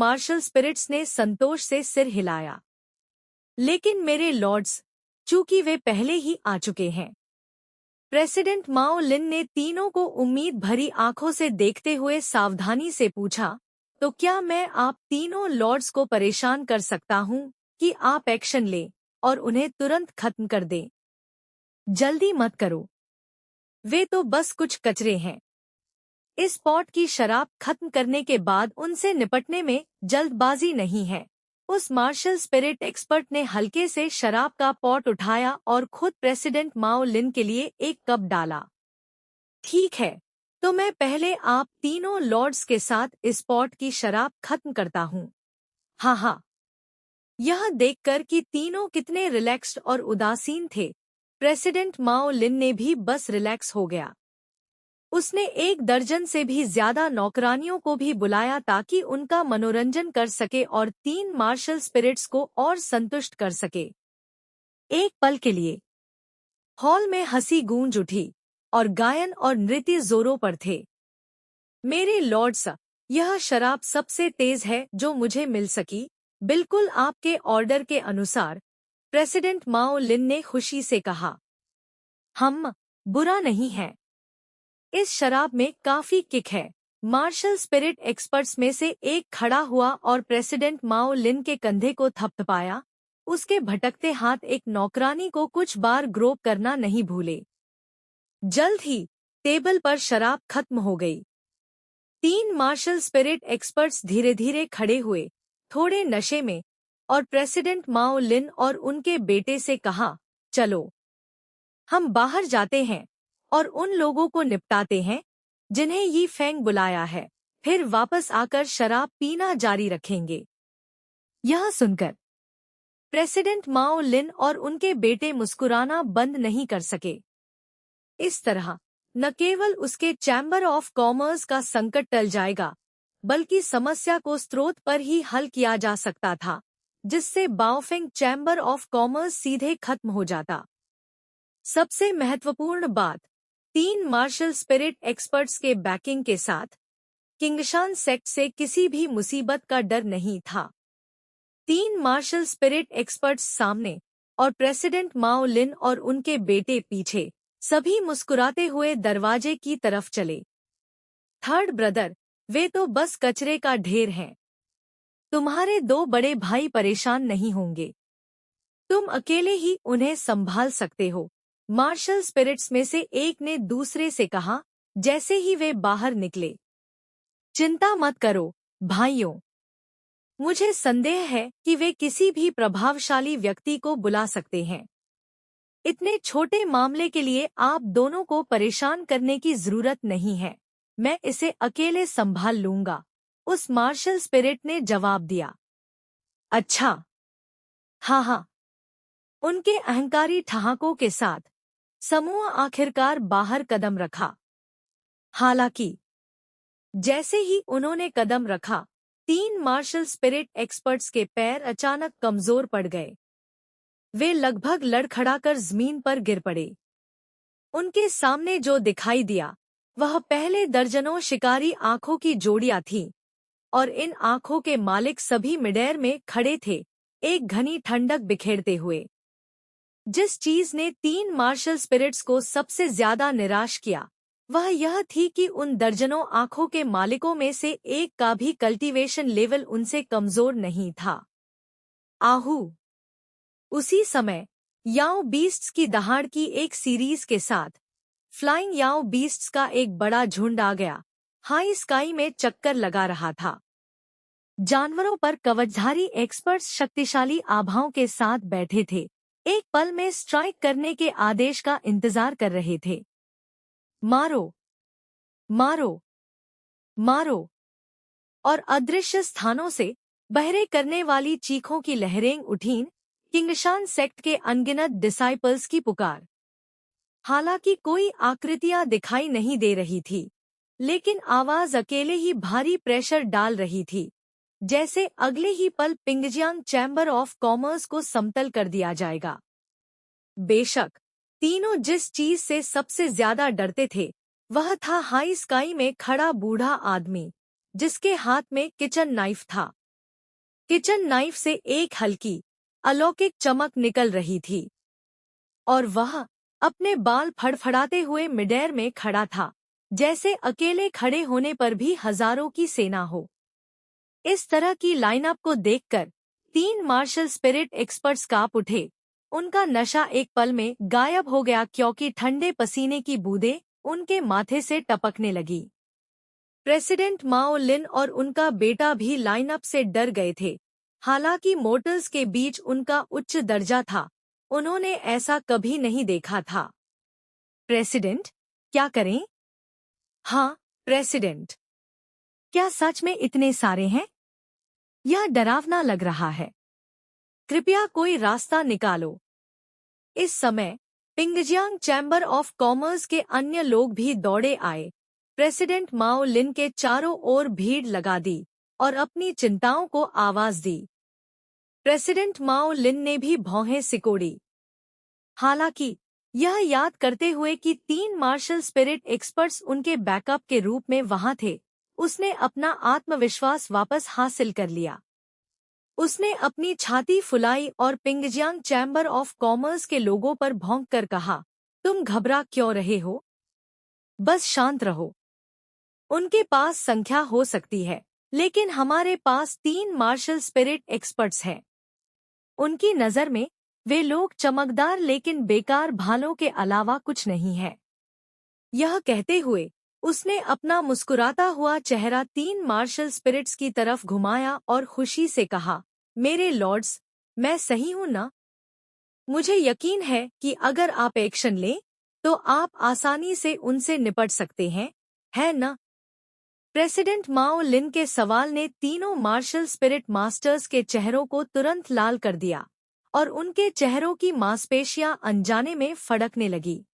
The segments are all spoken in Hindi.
मार्शल स्पिरिट्स ने संतोष से सिर हिलाया। लेकिन मेरे लॉर्ड्स, चूंकि वे पहले ही आ चुके हैं। प्रेसिडेंट माओ लिन ने तीनों को उम्मीद भरी आंखों से देखते हुए सावधानी से पूछा, तो क्या मैं आप तीनों लॉर्ड्स को परेशान कर सकता हूं कि आप एक्शन लें और उन्हें तुरंत खत्म कर दें? जल्दी मत करो, वे तो बस कुछ कचरे हैं। इस पॉट की शराब खत्म करने के बाद उनसे निपटने में जल्दबाजी नहीं है। उस मार्शल स्पिरिट एक्सपर्ट ने हल्के से शराब का पॉट उठाया और खुद प्रेसिडेंट माओ लिन के लिए एक कप डाला। ठीक है, तो मैं पहले आप तीनों लॉर्ड्स के साथ इस पॉट की शराब खत्म करता हूँ। हाँ हाँ। यह देखकर कि तीनों कितने रिलैक्स्ड और उदासीन थे, प्रेसिडेंट माओ लिन ने भी बस रिलैक्स हो गया। उसने 1 दर्जन से भी ज्यादा नौकरानियों को भी बुलाया ताकि उनका मनोरंजन कर सके और 3 मार्शल स्पिरिट्स को और संतुष्ट कर सके। एक पल के लिए हॉल में हंसी गूंज उठी और गायन और नृत्य जोरों पर थे। मेरे लॉर्ड्स, यह शराब सबसे तेज है जो मुझे मिल सकी, बिल्कुल आपके ऑर्डर के अनुसार, प्रेसिडेंट माओ लिन ने खुशी से कहा। हम बुरा नहीं है, इस शराब में काफी किक है। मार्शल स्पिरिट एक्सपर्ट्स में से एक खड़ा हुआ और प्रेसिडेंट माओ लिन के कंधे को थपथपाया। उसके भटकते हाथ एक नौकरानी को कुछ बार ग्रोप करना नहीं भूले। जल्द ही टेबल पर शराब खत्म हो गई। 3 मार्शल स्पिरिट एक्सपर्ट्स धीरे धीरे खड़े हुए, थोड़े नशे में, और प्रेसिडेंट माओ लिन और उनके बेटे से कहा, चलो हम बाहर जाते हैं और उन लोगों को निपटाते हैं जिन्हें यी फेंग बुलाया है, फिर वापस आकर शराब पीना जारी रखेंगे। यह सुनकर प्रेसिडेंट माओ लिन और उनके बेटे मुस्कुराना बंद नहीं कर सके। इस तरह न केवल उसके चैम्बर ऑफ कॉमर्स का संकट टल जाएगा, बल्कि समस्या को स्रोत पर ही हल किया जा सकता था, जिससे बाओफेंग चैम्बर ऑफ कॉमर्स सीधे खत्म हो जाता। सबसे महत्वपूर्ण बात, 3 मार्शल स्पिरिट एक्सपर्ट्स के बैकिंग के साथ किंगशान सेक्ट से किसी भी मुसीबत का डर नहीं था। 3 मार्शल स्पिरिट एक्सपर्ट्स सामने और प्रेसिडेंट माओ लिन और उनके बेटे पीछे, सभी मुस्कुराते हुए दरवाजे की तरफ चले। थर्ड ब्रदर, वे तो बस कचरे का ढेर हैं। तुम्हारे 2 बड़े भाई परेशान नहीं होंगे। तुम अकेले ही उन्हें संभाल सकते हो, मार्शल स्पिरिट्स में से एक ने दूसरे से कहा, जैसे ही वे बाहर निकले। चिंता मत करो भाइयों, मुझे संदेह है कि वे किसी भी प्रभावशाली व्यक्ति को बुला सकते हैं। इतने छोटे मामले के लिए आप दोनों को परेशान करने की जरूरत नहीं है, मैं इसे अकेले संभाल लूंगा, उस मार्शल स्पिरिट ने जवाब दिया। अच्छा, हाँ हाँ। उनके अहंकारी ठहाकों के साथ समूह आखिरकार बाहर कदम रखा। हालांकि जैसे ही उन्होंने कदम रखा, 3 मार्शल स्पिरिट एक्सपर्ट्स के पैर अचानक कमजोर पड़ गए। वे लगभग लड़खड़ाकर जमीन पर गिर पड़े। उनके सामने जो दिखाई दिया वह पहले दर्जनों शिकारी आंखों की जोड़ियां थीं, और इन आंखों के मालिक सभी मिडेयर में खड़े थे, एक घनी ठंडक बिखेरते हुए। जिस चीज ने 3 मार्शल स्पिरिट्स को सबसे ज्यादा निराश किया वह यह थी कि उन दर्जनों आंखों के मालिकों में से एक का भी कल्टीवेशन लेवल उनसे कमजोर नहीं था। आहू! उसी समय याओ बीस्ट्स की दहाड़ की एक सीरीज के साथ फ्लाइंग याओ बीस्ट्स का एक बड़ा झुंड आ गया, हाई स्काई में चक्कर लगा रहा था। जानवरों पर कवचधारी एक्सपर्ट्स शक्तिशाली आभाओं के साथ बैठे थे, एक पल में स्ट्राइक करने के आदेश का इंतजार कर रहे थे। मारो, मारो, मारो! और अदृश्य स्थानों से बहरे करने वाली चीखों की लहरें उठीं, किंगशान सेक्ट के अनगिनत डिसाइपल्स की पुकार। हालांकि कोई आकृतियां दिखाई नहीं दे रही थी, लेकिन आवाज अकेले ही भारी प्रेशर डाल रही थी, जैसे अगले ही पल पिंगजियांग चैम्बर ऑफ कॉमर्स को समतल कर दिया जाएगा। बेशक तीनों जिस चीज से सबसे ज्यादा डरते थे वह था हाई स्काई में खड़ा बूढ़ा आदमी, जिसके हाथ में किचन नाइफ था किचन नाइफ से एक हल्की अलौकिक चमक निकल रही थी और वह अपने बाल फड़फड़ाते हुए मिडेयर में खड़ा था, जैसे अकेले खड़े होने पर भी हजारों की सेना हो। इस तरह की लाइनअप को देखकर 3 मार्शल स्पिरिट एक्सपर्ट्स कांप उठे। उनका नशा एक पल में गायब हो गया क्योंकि ठंडे पसीने की बूंदें उनके माथे से टपकने लगी। प्रेसिडेंट माओ लिन और उनका बेटा भी लाइनअप से डर गए थे। हालांकि मोर्टल्स के बीच उनका उच्च दर्जा था, उन्होंने ऐसा कभी नहीं देखा था। प्रेसिडेंट, क्या करें? हाँ, प्रेसिडेंट। क्या सच में इतने सारे हैं? यह डरावना लग रहा है। कृपया कोई रास्ता निकालो। इस समय पिंगजियांग चैम्बर ऑफ कॉमर्स के अन्य लोग भी दौड़े आए। प्रेसिडेंट माओ लिन के चारों ओर भीड़ लगा दी और अपनी चिंताओं को आवाज दी। प्रेसिडेंट माओ लिन ने भी भौहें सिकोड़ी। हालांकि यह याद करते हुए कि 3 मार्शल स्पिरिट एक्सपर्ट्स उनके बैकअप के रूप में वहां थे, उसने अपना आत्मविश्वास वापस हासिल कर लिया। उसने अपनी छाती फुलाई और पिंगजियांग चैम्बर ऑफ कॉमर्स के लोगों पर भौंककर कहा, तुम घबरा क्यों रहे हो? बस शांत रहो। उनके पास संख्या हो सकती है, लेकिन हमारे पास 3 मार्शल स्पिरिट एक्सपर्ट्स हैं। उनकी नज़र में वे लोग चमकदार लेकिन बेकार भालों के अलावा कुछ नहीं है। यह कहते हुए उसने अपना मुस्कुराता हुआ चेहरा 3 मार्शल स्पिरिट्स की तरफ घुमाया और खुशी से कहा, मेरे लॉर्ड्स, मैं सही हूं ना? मुझे यकीन है कि अगर आप एक्शन लें, तो आप आसानी से उनसे निपट सकते हैं, है ना? प्रेसिडेंट माओ लिन के सवाल ने तीनों मार्शल स्पिरिट मास्टर्स के चेहरों को तुरंत लाल कर दिया और उनके चेहरों की मांसपेशियां अनजाने में फड़कने लगी।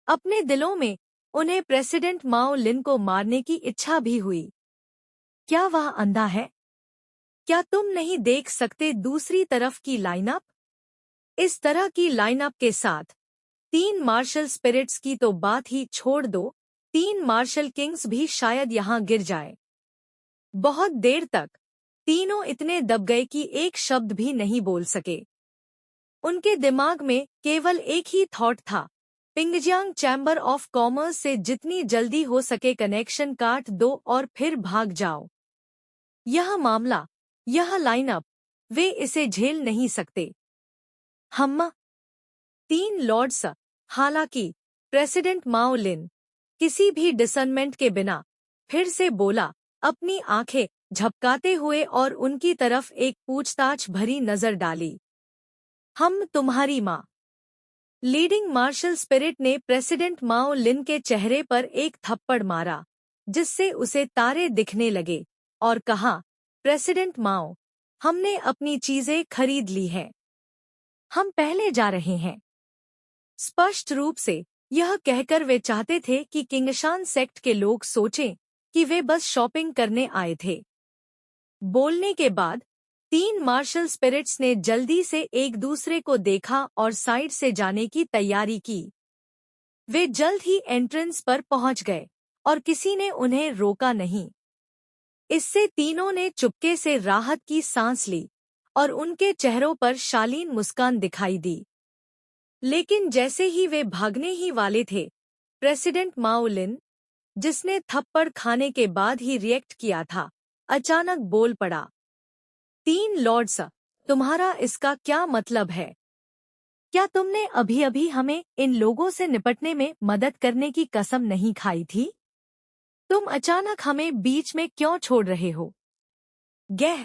अपने दिलों में उन्हें प्रेसिडेंट माओ लिन को मारने की इच्छा भी हुई। क्या वह अंधा है? क्या तुम नहीं देख सकते दूसरी तरफ की लाइनअप? इस तरह की लाइनअप के साथ 3 मार्शल स्पिरिट्स की तो बात ही छोड़ दो, 3 मार्शल किंग्स भी शायद यहाँ गिर जाए। बहुत देर तक तीनों इतने दब गए कि एक शब्द भी नहीं बोल सके। उनके दिमाग में केवल एक ही थॉट था, पिंगजियांग चैम्बर ऑफ कॉमर्स से जितनी जल्दी हो सके कनेक्शन काट दो और फिर भाग जाओ। यह मामला, यह लाइनअप, वे इसे झेल नहीं सकते। हम 3 लॉर्ड्स। हालांकि प्रेसिडेंट माओ लिन किसी भी डिसर्नमेंट के बिना फिर से बोला, अपनी आंखें झपकाते हुए और उनकी तरफ एक पूछताछ भरी नजर डाली। हम तुम्हारी माँ। लीडिंग मार्शल स्पिरिट ने प्रेसिडेंट माओ लिन के चेहरे पर एक थप्पड़ मारा, जिससे उसे तारे दिखने लगे, और कहा, प्रेसिडेंट माओ, हमने अपनी चीजें खरीद ली हैं। हम पहले जा रहे हैं। स्पष्ट रूप से यह कहकर वे चाहते थे कि किंगशान सेक्ट के लोग सोचें कि वे बस शॉपिंग करने आए थे। बोलने के बाद 3 मार्शल स्पिरिट्स ने जल्दी से एक दूसरे को देखा और साइड से जाने की तैयारी की। वे जल्द ही एंट्रेंस पर पहुंच गए और किसी ने उन्हें रोका नहीं। इससे तीनों ने चुपके से राहत की सांस ली और उनके चेहरों पर शालीन मुस्कान दिखाई दी। लेकिन जैसे ही वे भागने ही वाले थे, प्रेसिडेंट माओ लिन, जिसने थप्पड़ खाने के बाद ही रिएक्ट किया था, अचानक बोल पड़ा, 3 लॉर्ड्स, तुम्हारा इसका क्या मतलब है? क्या तुमने अभी अभी हमें इन लोगों से निपटने में मदद करने की कसम नहीं खाई थी? तुम अचानक हमें बीच में क्यों छोड़ रहे हो? गह।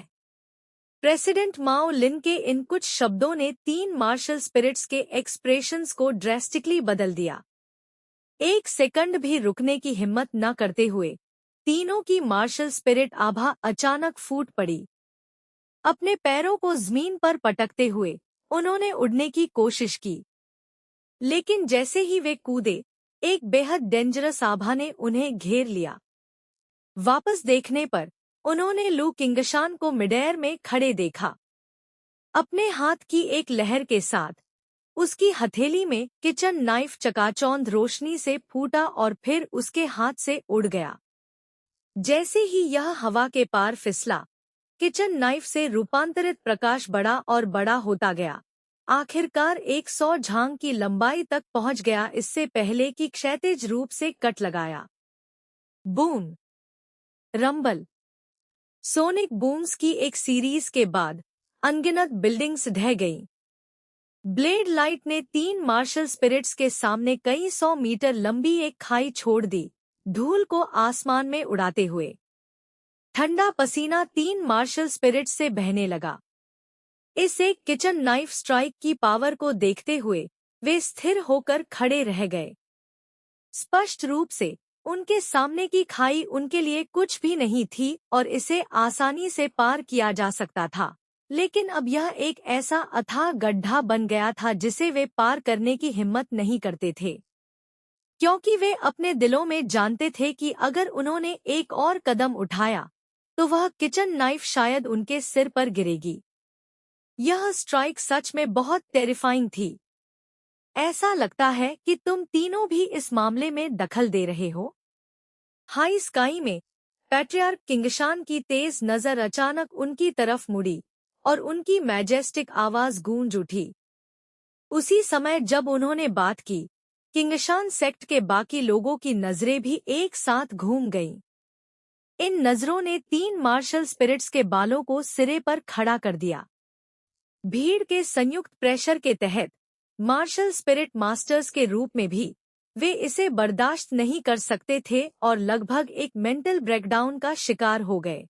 प्रेसिडेंट माओ लिन के इन कुछ शब्दों ने 3 मार्शल स्पिरिट्स के एक्सप्रेशंस को ड्रेस्टिकली बदल दिया। एक सेकंड भी रुकने की हिम्मत न करते हुए तीनों की मार्शल स्पिरिट आभा अचानक फूट पड़ी। अपने पैरों को जमीन पर पटकते हुए उन्होंने उड़ने की कोशिश की, लेकिन जैसे ही वे कूदे, एक बेहद डेंजरस आभा ने उन्हें घेर लिया। वापस देखने पर उन्होंने लू किंगशान को मिडेयर में खड़े देखा। अपने हाथ की एक लहर के साथ उसकी हथेली में किचन नाइफ चकाचौंध रोशनी से फूटा और फिर उसके हाथ से उड़ गया। जैसे ही यह हवा के पार फिसला, किचन नाइफ से रूपांतरित प्रकाश बड़ा और बड़ा होता गया, आखिरकार 100 झांग की लंबाई तक पहुंच गया, इससे पहले कि क्षैतिज रूप से कट लगाया। बूम, रंबल, सोनिक बूम्स की एक सीरीज के बाद अनगिनत बिल्डिंग्स ढह गईं। ब्लेड लाइट ने 3 मार्शल स्पिरिट्स के सामने कई 100 मीटर लंबी एक खाई छोड़ दी, धूल को आसमान में उड़ाते हुए। ठंडा पसीना 3 मार्शल स्पिरिट्स से बहने लगा। इस एक किचन नाइफ स्ट्राइक की पावर को देखते हुए वे स्थिर होकर खड़े रह गए। स्पष्ट रूप से उनके सामने की खाई उनके लिए कुछ भी नहीं थी और इसे आसानी से पार किया जा सकता था, लेकिन अब यह एक ऐसा अथाह गड्ढा बन गया था जिसे वे पार करने की हिम्मत नहीं करते थे, क्योंकि वे अपने दिलों में जानते थे कि अगर उन्होंने एक और कदम उठाया तो वह किचन नाइफ शायद उनके सिर पर गिरेगी। यह स्ट्राइक सच में बहुत टेरिफाइंग थी। ऐसा लगता है कि तुम तीनों भी इस मामले में दखल दे रहे हो। हाई स्काई में पैट्रियार्क किंगशान की तेज नजर अचानक उनकी तरफ मुड़ी और उनकी मैजेस्टिक आवाज गूंज उठी। उसी समय जब उन्होंने बात की, किंगशान सेक्ट के बाकी लोगों की नजरें भी एक साथ घूम गईं। इन नजरों ने 3 मार्शल स्पिरिट्स के बालों को सिरे पर खड़ा कर दिया। भीड़ के संयुक्त प्रेशर के तहत मार्शल स्पिरिट मास्टर्स के रूप में भी वे इसे बर्दाश्त नहीं कर सकते थे और लगभग एक मेंटल ब्रेकडाउन का शिकार हो गए।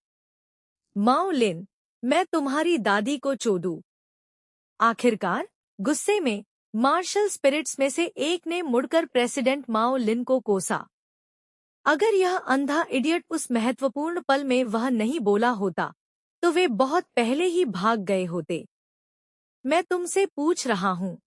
माओ लिन, मैं तुम्हारी दादी को चोदूं। आखिरकार गुस्से में मार्शल स्पिरिट्स में से एक ने मुड़कर प्रेसिडेंट माओ लिन को कोसा। अगर यह अंधा इडियट उस महत्वपूर्ण पल में वह नहीं बोला होता तो वे बहुत पहले ही भाग गए होते। मैं तुमसे पूछ रहा हूँ,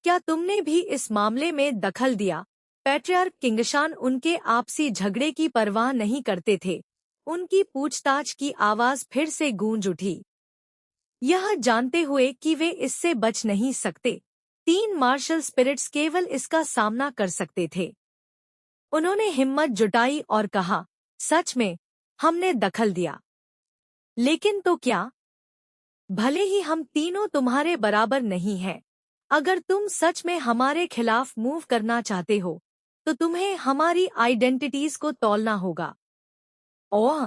क्या तुमने भी इस मामले में दखल दिया? पैट्रियार्क किंगशान उनके आपसी झगड़े की परवाह नहीं करते थे। उनकी पूछताछ की आवाज फिर से गूंज उठी। यह जानते हुए कि वे इससे बच नहीं सकते, 3 मार्शल स्पिरिट्स केवल इसका सामना कर सकते थे। उन्होंने हिम्मत जुटाई और कहा, सच में, हमने दखल दिया। लेकिन तो क्या? भले ही हम तीनों तुम्हारे बराबर नहीं हैं, अगर तुम सच में हमारे खिलाफ मूव करना चाहते हो तो तुम्हें हमारी आइडेंटिटीज को तौलना होगा। ओह!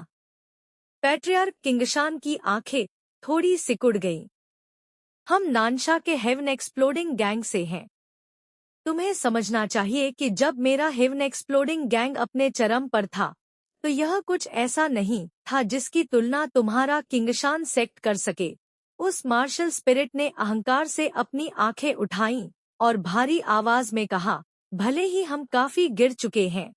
पैट्रियार्क किंगशान की आंखें थोड़ी सिकुड़ गईं। हम नानशा के हेवन एक्सप्लोडिंग गैंग से हैं। तुम्हें समझना चाहिए कि जब मेरा हेवन एक्सप्लोडिंग गैंग अपने चरम पर था तो यह कुछ ऐसा नहीं था जिसकी तुलना तुम्हारा किंगशान सेक्ट कर सके। उस मार्शल स्पिरिट ने अहंकार से अपनी आंखें उठाईं और भारी आवाज में कहा, भले ही हम काफी गिर चुके हैं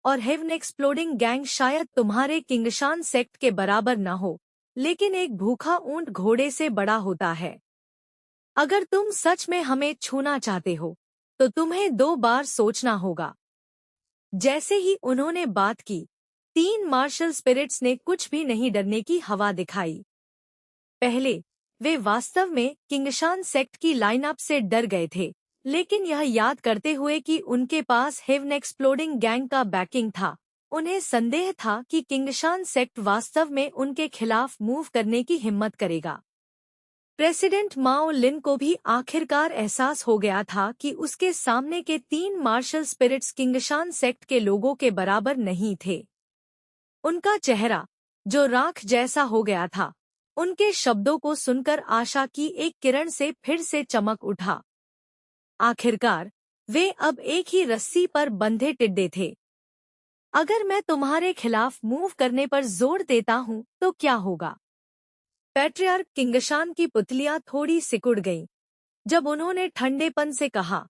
और हेवन एक्सप्लोडिंग गैंग शायद तुम्हारे किंगशान सेक्ट के बराबर न हो, लेकिन एक भूखा ऊंट घोड़े से बड़ा होता है। अगर तुम सच में हमें छूना चाहते हो तो तुम्हें 2 बार सोचना होगा। जैसे ही उन्होंने बात की, 3 मार्शल स्पिरिट्स ने कुछ भी नहीं डरने की हवा दिखाई। पहले वे वास्तव में किंगशान सेक्ट की लाइनअप से डर गए थे, लेकिन यह याद करते हुए कि उनके पास हेवन एक्सप्लोडिंग गैंग का बैकिंग था, उन्हें संदेह था कि किंगशान सेक्ट वास्तव में उनके खिलाफ मूव करने की हिम्मत करेगा। प्रेसिडेंट माओ लिन को भी आखिरकार एहसास हो गया था कि उसके सामने के 3 मार्शल स्पिरिट्स किंगशान सेक्ट के लोगों के बराबर नहीं थे। उनका चेहरा, जो राख जैसा हो गया था, उनके शब्दों को सुनकर आशा की एक किरण से फिर से चमक उठा। आखिरकार वे अब एक ही रस्सी पर बंधे टिड्डे थे। अगर मैं तुम्हारे खिलाफ मूव करने पर जोर देता हूँ तो क्या होगा? पैट्रियार्क किंगशान की पुतलियां थोड़ी सिकुड़ गईं जब उन्होंने ठंडेपन से कहा,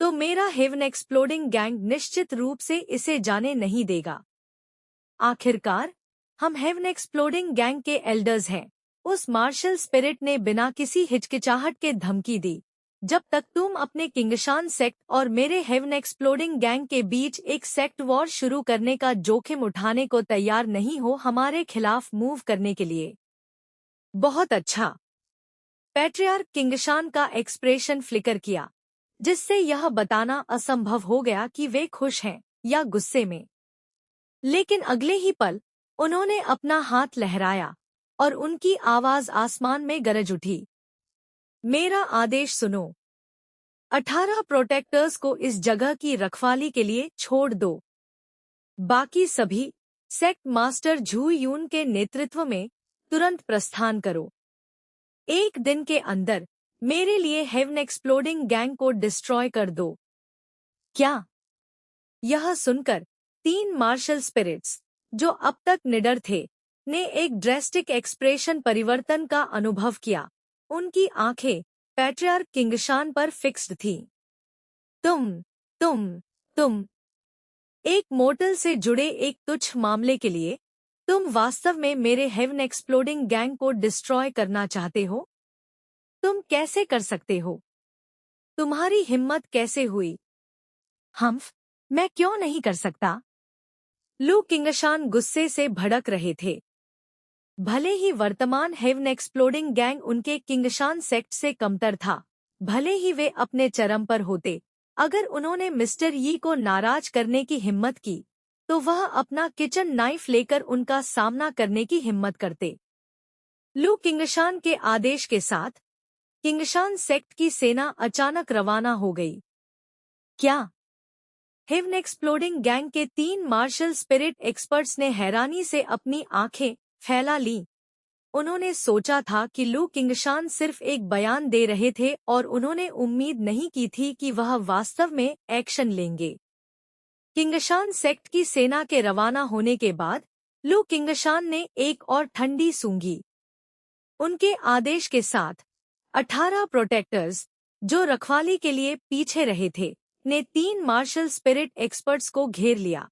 तो मेरा हेवन एक्सप्लोडिंग गैंग निश्चित रूप से इसे जाने नहीं देगा। आखिरकार हम हेवन एक्सप्लोडिंग गैंग के एल्डर्स हैं। उस मार्शल स्पिरिट ने बिना किसी हिचकिचाहट के धमकी दी, जब तक तुम अपने किंगशान सेक्ट और मेरे हेवन एक्सप्लोडिंग गैंग के बीच एक सेक्ट वॉर शुरू करने का जोखिम उठाने को तैयार नहीं हो हमारे खिलाफ मूव करने के लिए। बहुत अच्छा। पैट्रियार्क किंगशान का एक्सप्रेशन फ्लिकर किया, जिससे यह बताना असंभव हो गया कि वे खुश हैं या गुस्से में। लेकिन अगले ही पल उन्होंने अपना हाथ लहराया और उनकी आवाज आसमान में गरज उठी। मेरा आदेश सुनो। 18 प्रोटेक्टर्स को इस जगह की रखवाली के लिए छोड़ दो। बाकी सभी सेक्ट मास्टर झू यून के नेतृत्व में तुरंत प्रस्थान करो। एक दिन के अंदर मेरे लिए हेवन एक्सप्लोडिंग गैंग को डिस्ट्रॉय कर दो। क्या? यह सुनकर 3 मार्शल स्पिरिट्स, जो अब तक निडर थे, ने एक ड्रेस्टिक एक्सप्रेशन परिवर्तन का अनुभव किया। उनकी आंखें पैट्रियार्क किंगशान पर फिक्स्ड थीं। तुम एक मोर्टल से जुड़े एक तुच्छ मामले के लिए तुम वास्तव में मेरे हेवन एक्सप्लोडिंग गैंग को डिस्ट्रॉय करना चाहते हो? तुम कैसे कर सकते हो? तुम्हारी हिम्मत कैसे हुई? मैं क्यों नहीं कर सकता? लू किंगशान गुस्से से भड़क रहे थे। भले ही वर्तमान हेवन एक्सप्लोडिंग गैंग उनके किंगशान सेक्ट से कमतर था, भले ही वे अपने चरम पर होते, अगर उन्होंने मिस्टर यी को नाराज करने की हिम्मत की, तो वह अपना किचन नाइफ लेकर उनका सामना करने की हिम्मत करते। लू किंगशान के आदेश के साथ किंगशान सेक्ट की सेना अचानक रवाना हो गई। क्या? हेवन एक्सप्लोडिंग गैंग के 3 मार्शल स्पिरिट एक्सपर्ट्स ने हैरानी से अपनी आंखें फैला ली। उन्होंने सोचा था कि लू किंगशान सिर्फ एक बयान दे रहे थे और उन्होंने उम्मीद नहीं की थी कि वह वास्तव में एक्शन लेंगे। किंगशान सेक्ट की सेना के रवाना होने के बाद लू किंगशान ने एक और ठंडी सूंघी। उनके आदेश के साथ 18 प्रोटेक्टर्स, जो रखवाली के लिए पीछे रहे थे, ने 3 मार्शल स्पिरिट एक्सपर्ट्स को घेर लिया।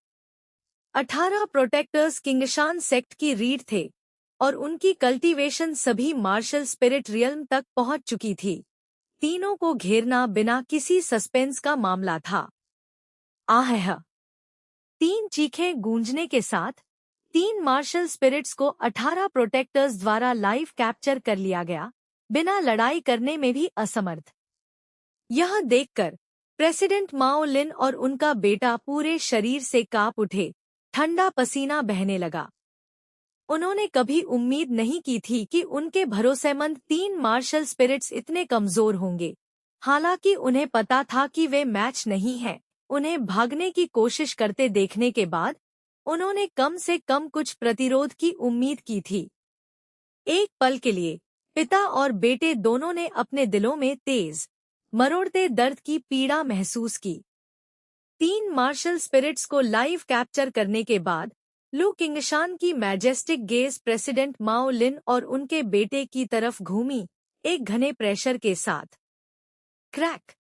18 प्रोटेक्टर्स किंगशान सेक्ट की रीढ़ थे और उनकी कल्टीवेशन सभी मार्शल स्पिरिट रियल्म तक पहुंच चुकी थी। तीनों को घेरना बिना किसी सस्पेंस का मामला था। आह! 3 चीखें गूंजने के साथ 3 मार्शल स्पिरिट्स को 18 प्रोटेक्टर्स द्वारा लाइव कैप्चर कर लिया गया, बिना लड़ाई करने में भी असमर्थ। यह देखकर प्रेसिडेंट माओ लिन और उनका बेटा पूरे शरीर से कांप उठे, ठंडा पसीना बहने लगा। उन्होंने कभी उम्मीद नहीं की थी कि उनके भरोसेमंद 3 मार्शल स्पिरिट्स इतने कमजोर होंगे। हालांकि उन्हें पता था कि वे मैच नहीं हैं, उन्हें भागने की कोशिश करते देखने के बाद उन्होंने कम से कम कुछ प्रतिरोध की उम्मीद की थी। एक पल के लिए पिता और बेटे दोनों ने अपने दिलों में तेज, मरोड़ते दर्द की पीड़ा महसूस की। 3 मार्शल स्पिरिट्स को लाइव कैप्चर करने के बाद लू किंगशान की मैजेस्टिक गेज प्रेसिडेंट माओ लिन और उनके बेटे की तरफ घूमी, एक घने प्रेशर के साथ। क्रैक!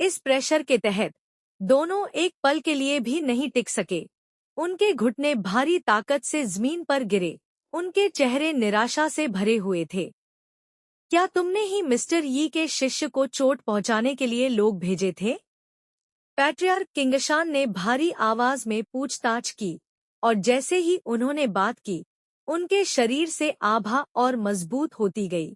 इस प्रेशर के तहत दोनों एक पल के लिए भी नहीं टिक सके। उनके घुटने भारी ताकत से जमीन पर गिरे, उनके चेहरे निराशा से भरे हुए थे। क्या तुमने ही मिस्टर यी के शिष्य को चोट पहुंचाने के लिए लोग भेजे थे? पैट्रियार्क किंगशान ने भारी आवाज में पूछताछ की, और जैसे ही उन्होंने बात की, उनके शरीर से आभा और मजबूत होती गई।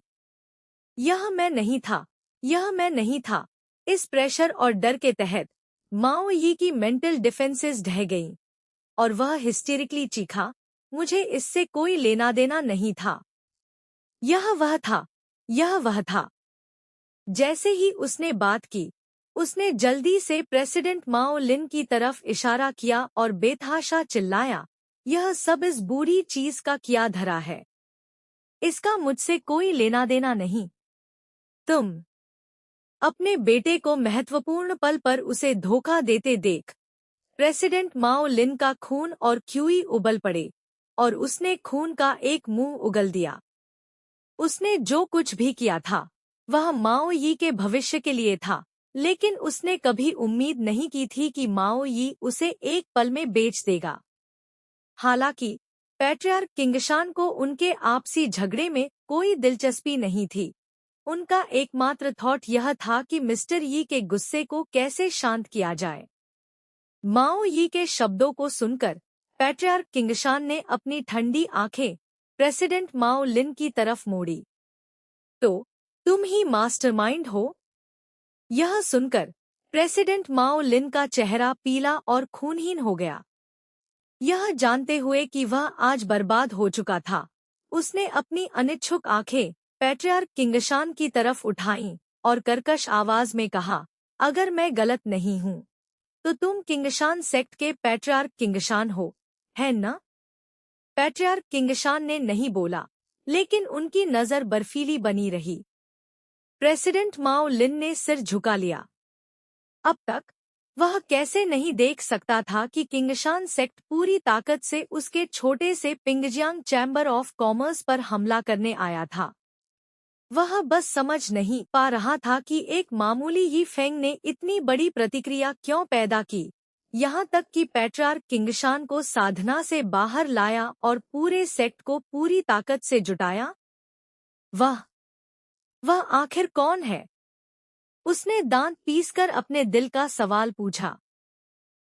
यह मैं नहीं था, यह मैं नहीं था। इस प्रेशर और डर के तहत माओ यी की मेंटल डिफेंसेस ढह गईं, और वह हिस्टेरिकली चीखा, मुझे इससे कोई लेना देना नहीं था। यह वह था, यह वह था। जैसे ही उसने बात की, उसने जल्दी से प्रेसिडेंट माओ लिन की तरफ इशारा किया और बेतहाशा चिल्लाया, यह सब इस बूढ़ी चीज का किया धरा है। इसका मुझसे कोई लेना देना नहीं। तुम अपने बेटे को महत्वपूर्ण पल पर उसे धोखा देते देख प्रेसिडेंट माओ लिन का खून और ख्यूई उबल पड़े, और उसने खून का एक मुंह उगल दिया। उसने जो कुछ भी किया था, वह माओ यी के भविष्य के लिए था, लेकिन उसने कभी उम्मीद नहीं की थी कि माओ यी उसे एक पल में बेच देगा। हालांकि पैट्रियार्क किंगशान को उनके आपसी झगड़े में कोई दिलचस्पी नहीं थी। उनका एकमात्र थॉट यह था कि मिस्टर यी के गुस्से को कैसे शांत किया जाए। माओ यी के शब्दों को सुनकर पैट्रियार्क किंगशान ने अपनी ठंडी आंखें प्रेसिडेंट माओ लिन की तरफ मोड़ी। तो तुम ही मास्टरमाइंड हो? यह सुनकर प्रेसिडेंट माओ लिन का चेहरा पीला और खूनहीन हो गया। यह जानते हुए कि वह आज बर्बाद हो चुका था, उसने अपनी अनिच्छुक आंखें पैट्रियार्क किंगशान की तरफ उठाईं और कर्कश आवाज में कहा, अगर मैं गलत नहीं हूँ तो तुम किंगशान सेक्ट के पैट्रियार्क किंगशान हो, है न? पैट्रियार्क किंगशान ने नहीं बोला, लेकिन उनकी नजर बर्फीली बनी रही। प्रेसिडेंट माओ लिन ने सिर झुका लिया। अब तक वह कैसे नहीं देख सकता था कि किंगशान सेक्ट पूरी ताकत से उसके छोटे से पिंगजियांग चैम्बर ऑफ कॉमर्स पर हमला करने आया था। वह बस समझ नहीं पा रहा था कि एक मामूली ही फेंग ने इतनी बड़ी प्रतिक्रिया क्यों पैदा की, यहाँ तक कि पैट्रियार्क किंगशान को साधना से बाहर लाया और पूरे सेक्ट को पूरी ताकत से जुटाया। वह आखिर कौन है? उसने दांत पीसकर अपने दिल का सवाल पूछा।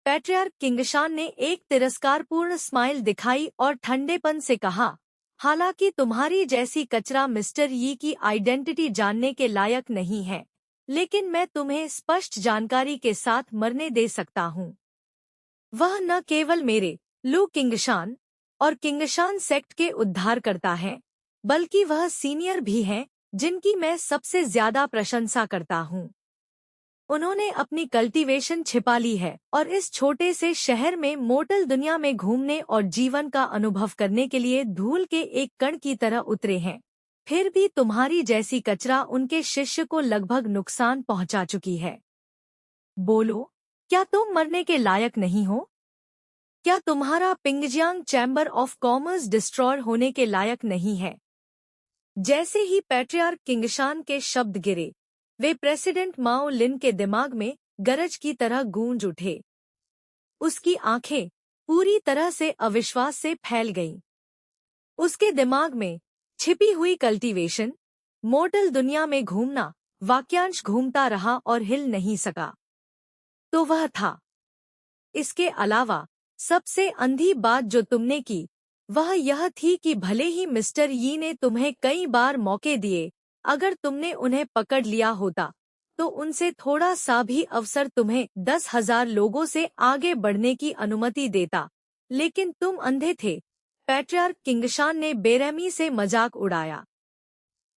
पैट्रियार्क किंगशान ने एक तिरस्कारपूर्ण स्माइल दिखाई और ठंडेपन से कहा, हालांकि तुम्हारी जैसी कचरा मिस्टर यी की आइडेंटिटी जानने के लायक नहीं है, लेकिन मैं तुम्हें स्पष्ट जानकारी के साथ मरने दे सकता हूँ। वह न केवल मेरे लू किंगशान और किंगशान सेक्ट के उद्धारकर्ता हैं, बल्कि वह सीनियर भी हैं जिनकी मैं सबसे ज्यादा प्रशंसा करता हूँ। उन्होंने अपनी कल्टीवेशन छिपा ली है और इस छोटे से शहर में मोटल दुनिया में घूमने और जीवन का अनुभव करने के लिए धूल के एक कण की तरह उतरे हैं। फिर भी तुम्हारी जैसी कचरा उनके शिष्य को लगभग नुकसान पहुंचा चुकी है। बोलो, क्या तुम मरने के लायक नहीं हो? क्या तुम्हारा Pingjiang chamber of commerce destroy होने के लायक नहीं है? जैसे ही पैट्रियार्क किंगशान के शब्द गिरे, वे प्रेसिडेंट माओ लिन के दिमाग में गरज की तरह गूंज उठे। उसकी आंखें पूरी तरह से अविश्वास से फैल गईं। उसके दिमाग में छिपी हुई कल्टीवेशन, मोर्टल दुनिया में घूमना वाक्यांश घूमता रहा और हिल नहीं सका। तो वह था। इसके अलावा सबसे अंधी बात जो तुमने की वह यह थी कि भले ही मिस्टर यी ने तुम्हें कई बार मौके दिए, अगर तुमने उन्हें पकड़ लिया होता तो उनसे थोड़ा सा भी अवसर तुम्हें 10,000 लोगों से आगे बढ़ने की अनुमति देता, लेकिन तुम अंधे थे। पैट्रियार्क किंगशान ने बेरहमी से मजाक उड़ाया।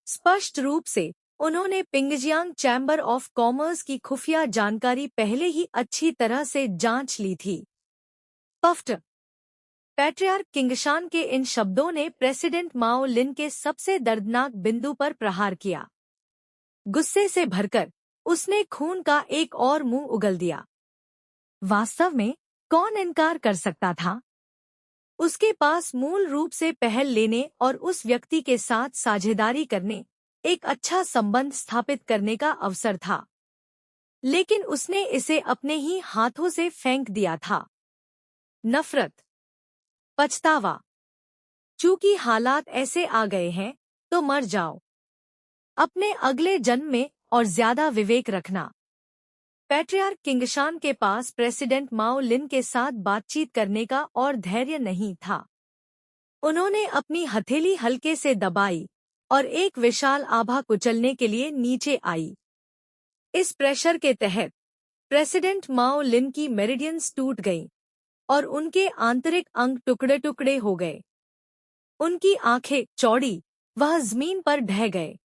स्पष्ट रूप से उन्होंने पिंगजियांग चैम्बर ऑफ कॉमर्स की खुफिया जानकारी पहले ही अच्छी तरह से जांच ली थी। पफ्ट। पैट्रियार्क किंगशान के इन शब्दों ने प्रेसिडेंट माओ लिन के सबसे दर्दनाक बिंदु पर प्रहार किया। गुस्से से भरकर उसने खून का एक और मुंह उगल दिया। वास्तव में कौन इनकार कर सकता था? उसके पास मूल रूप से पहल लेने और उस व्यक्ति के साथ साझेदारी करने, एक अच्छा संबंध स्थापित करने का अवसर था, लेकिन उसने इसे अपने ही हाथों से फेंक दिया था। नफरत, पछतावा। चूंकि हालात ऐसे आ गए हैं तो मर जाओ अपने अगले जन्म में और ज्यादा विवेक रखना। पैट्रियार्क किंगशान के पास प्रेसिडेंट माओ लिन के साथ बातचीत करने का और धैर्य नहीं था। उन्होंने अपनी हथेली हल्के से दबाई और एक विशाल आभा कुचलने के लिए नीचे आई। इस प्रेशर के तहत प्रेसिडेंट माओ लिन की मेरिडियंस टूट गईं और उनके आंतरिक अंग टुकड़े टुकड़े हो गए। उनकी आंखें चौड़ी, वह जमीन पर ढह गए।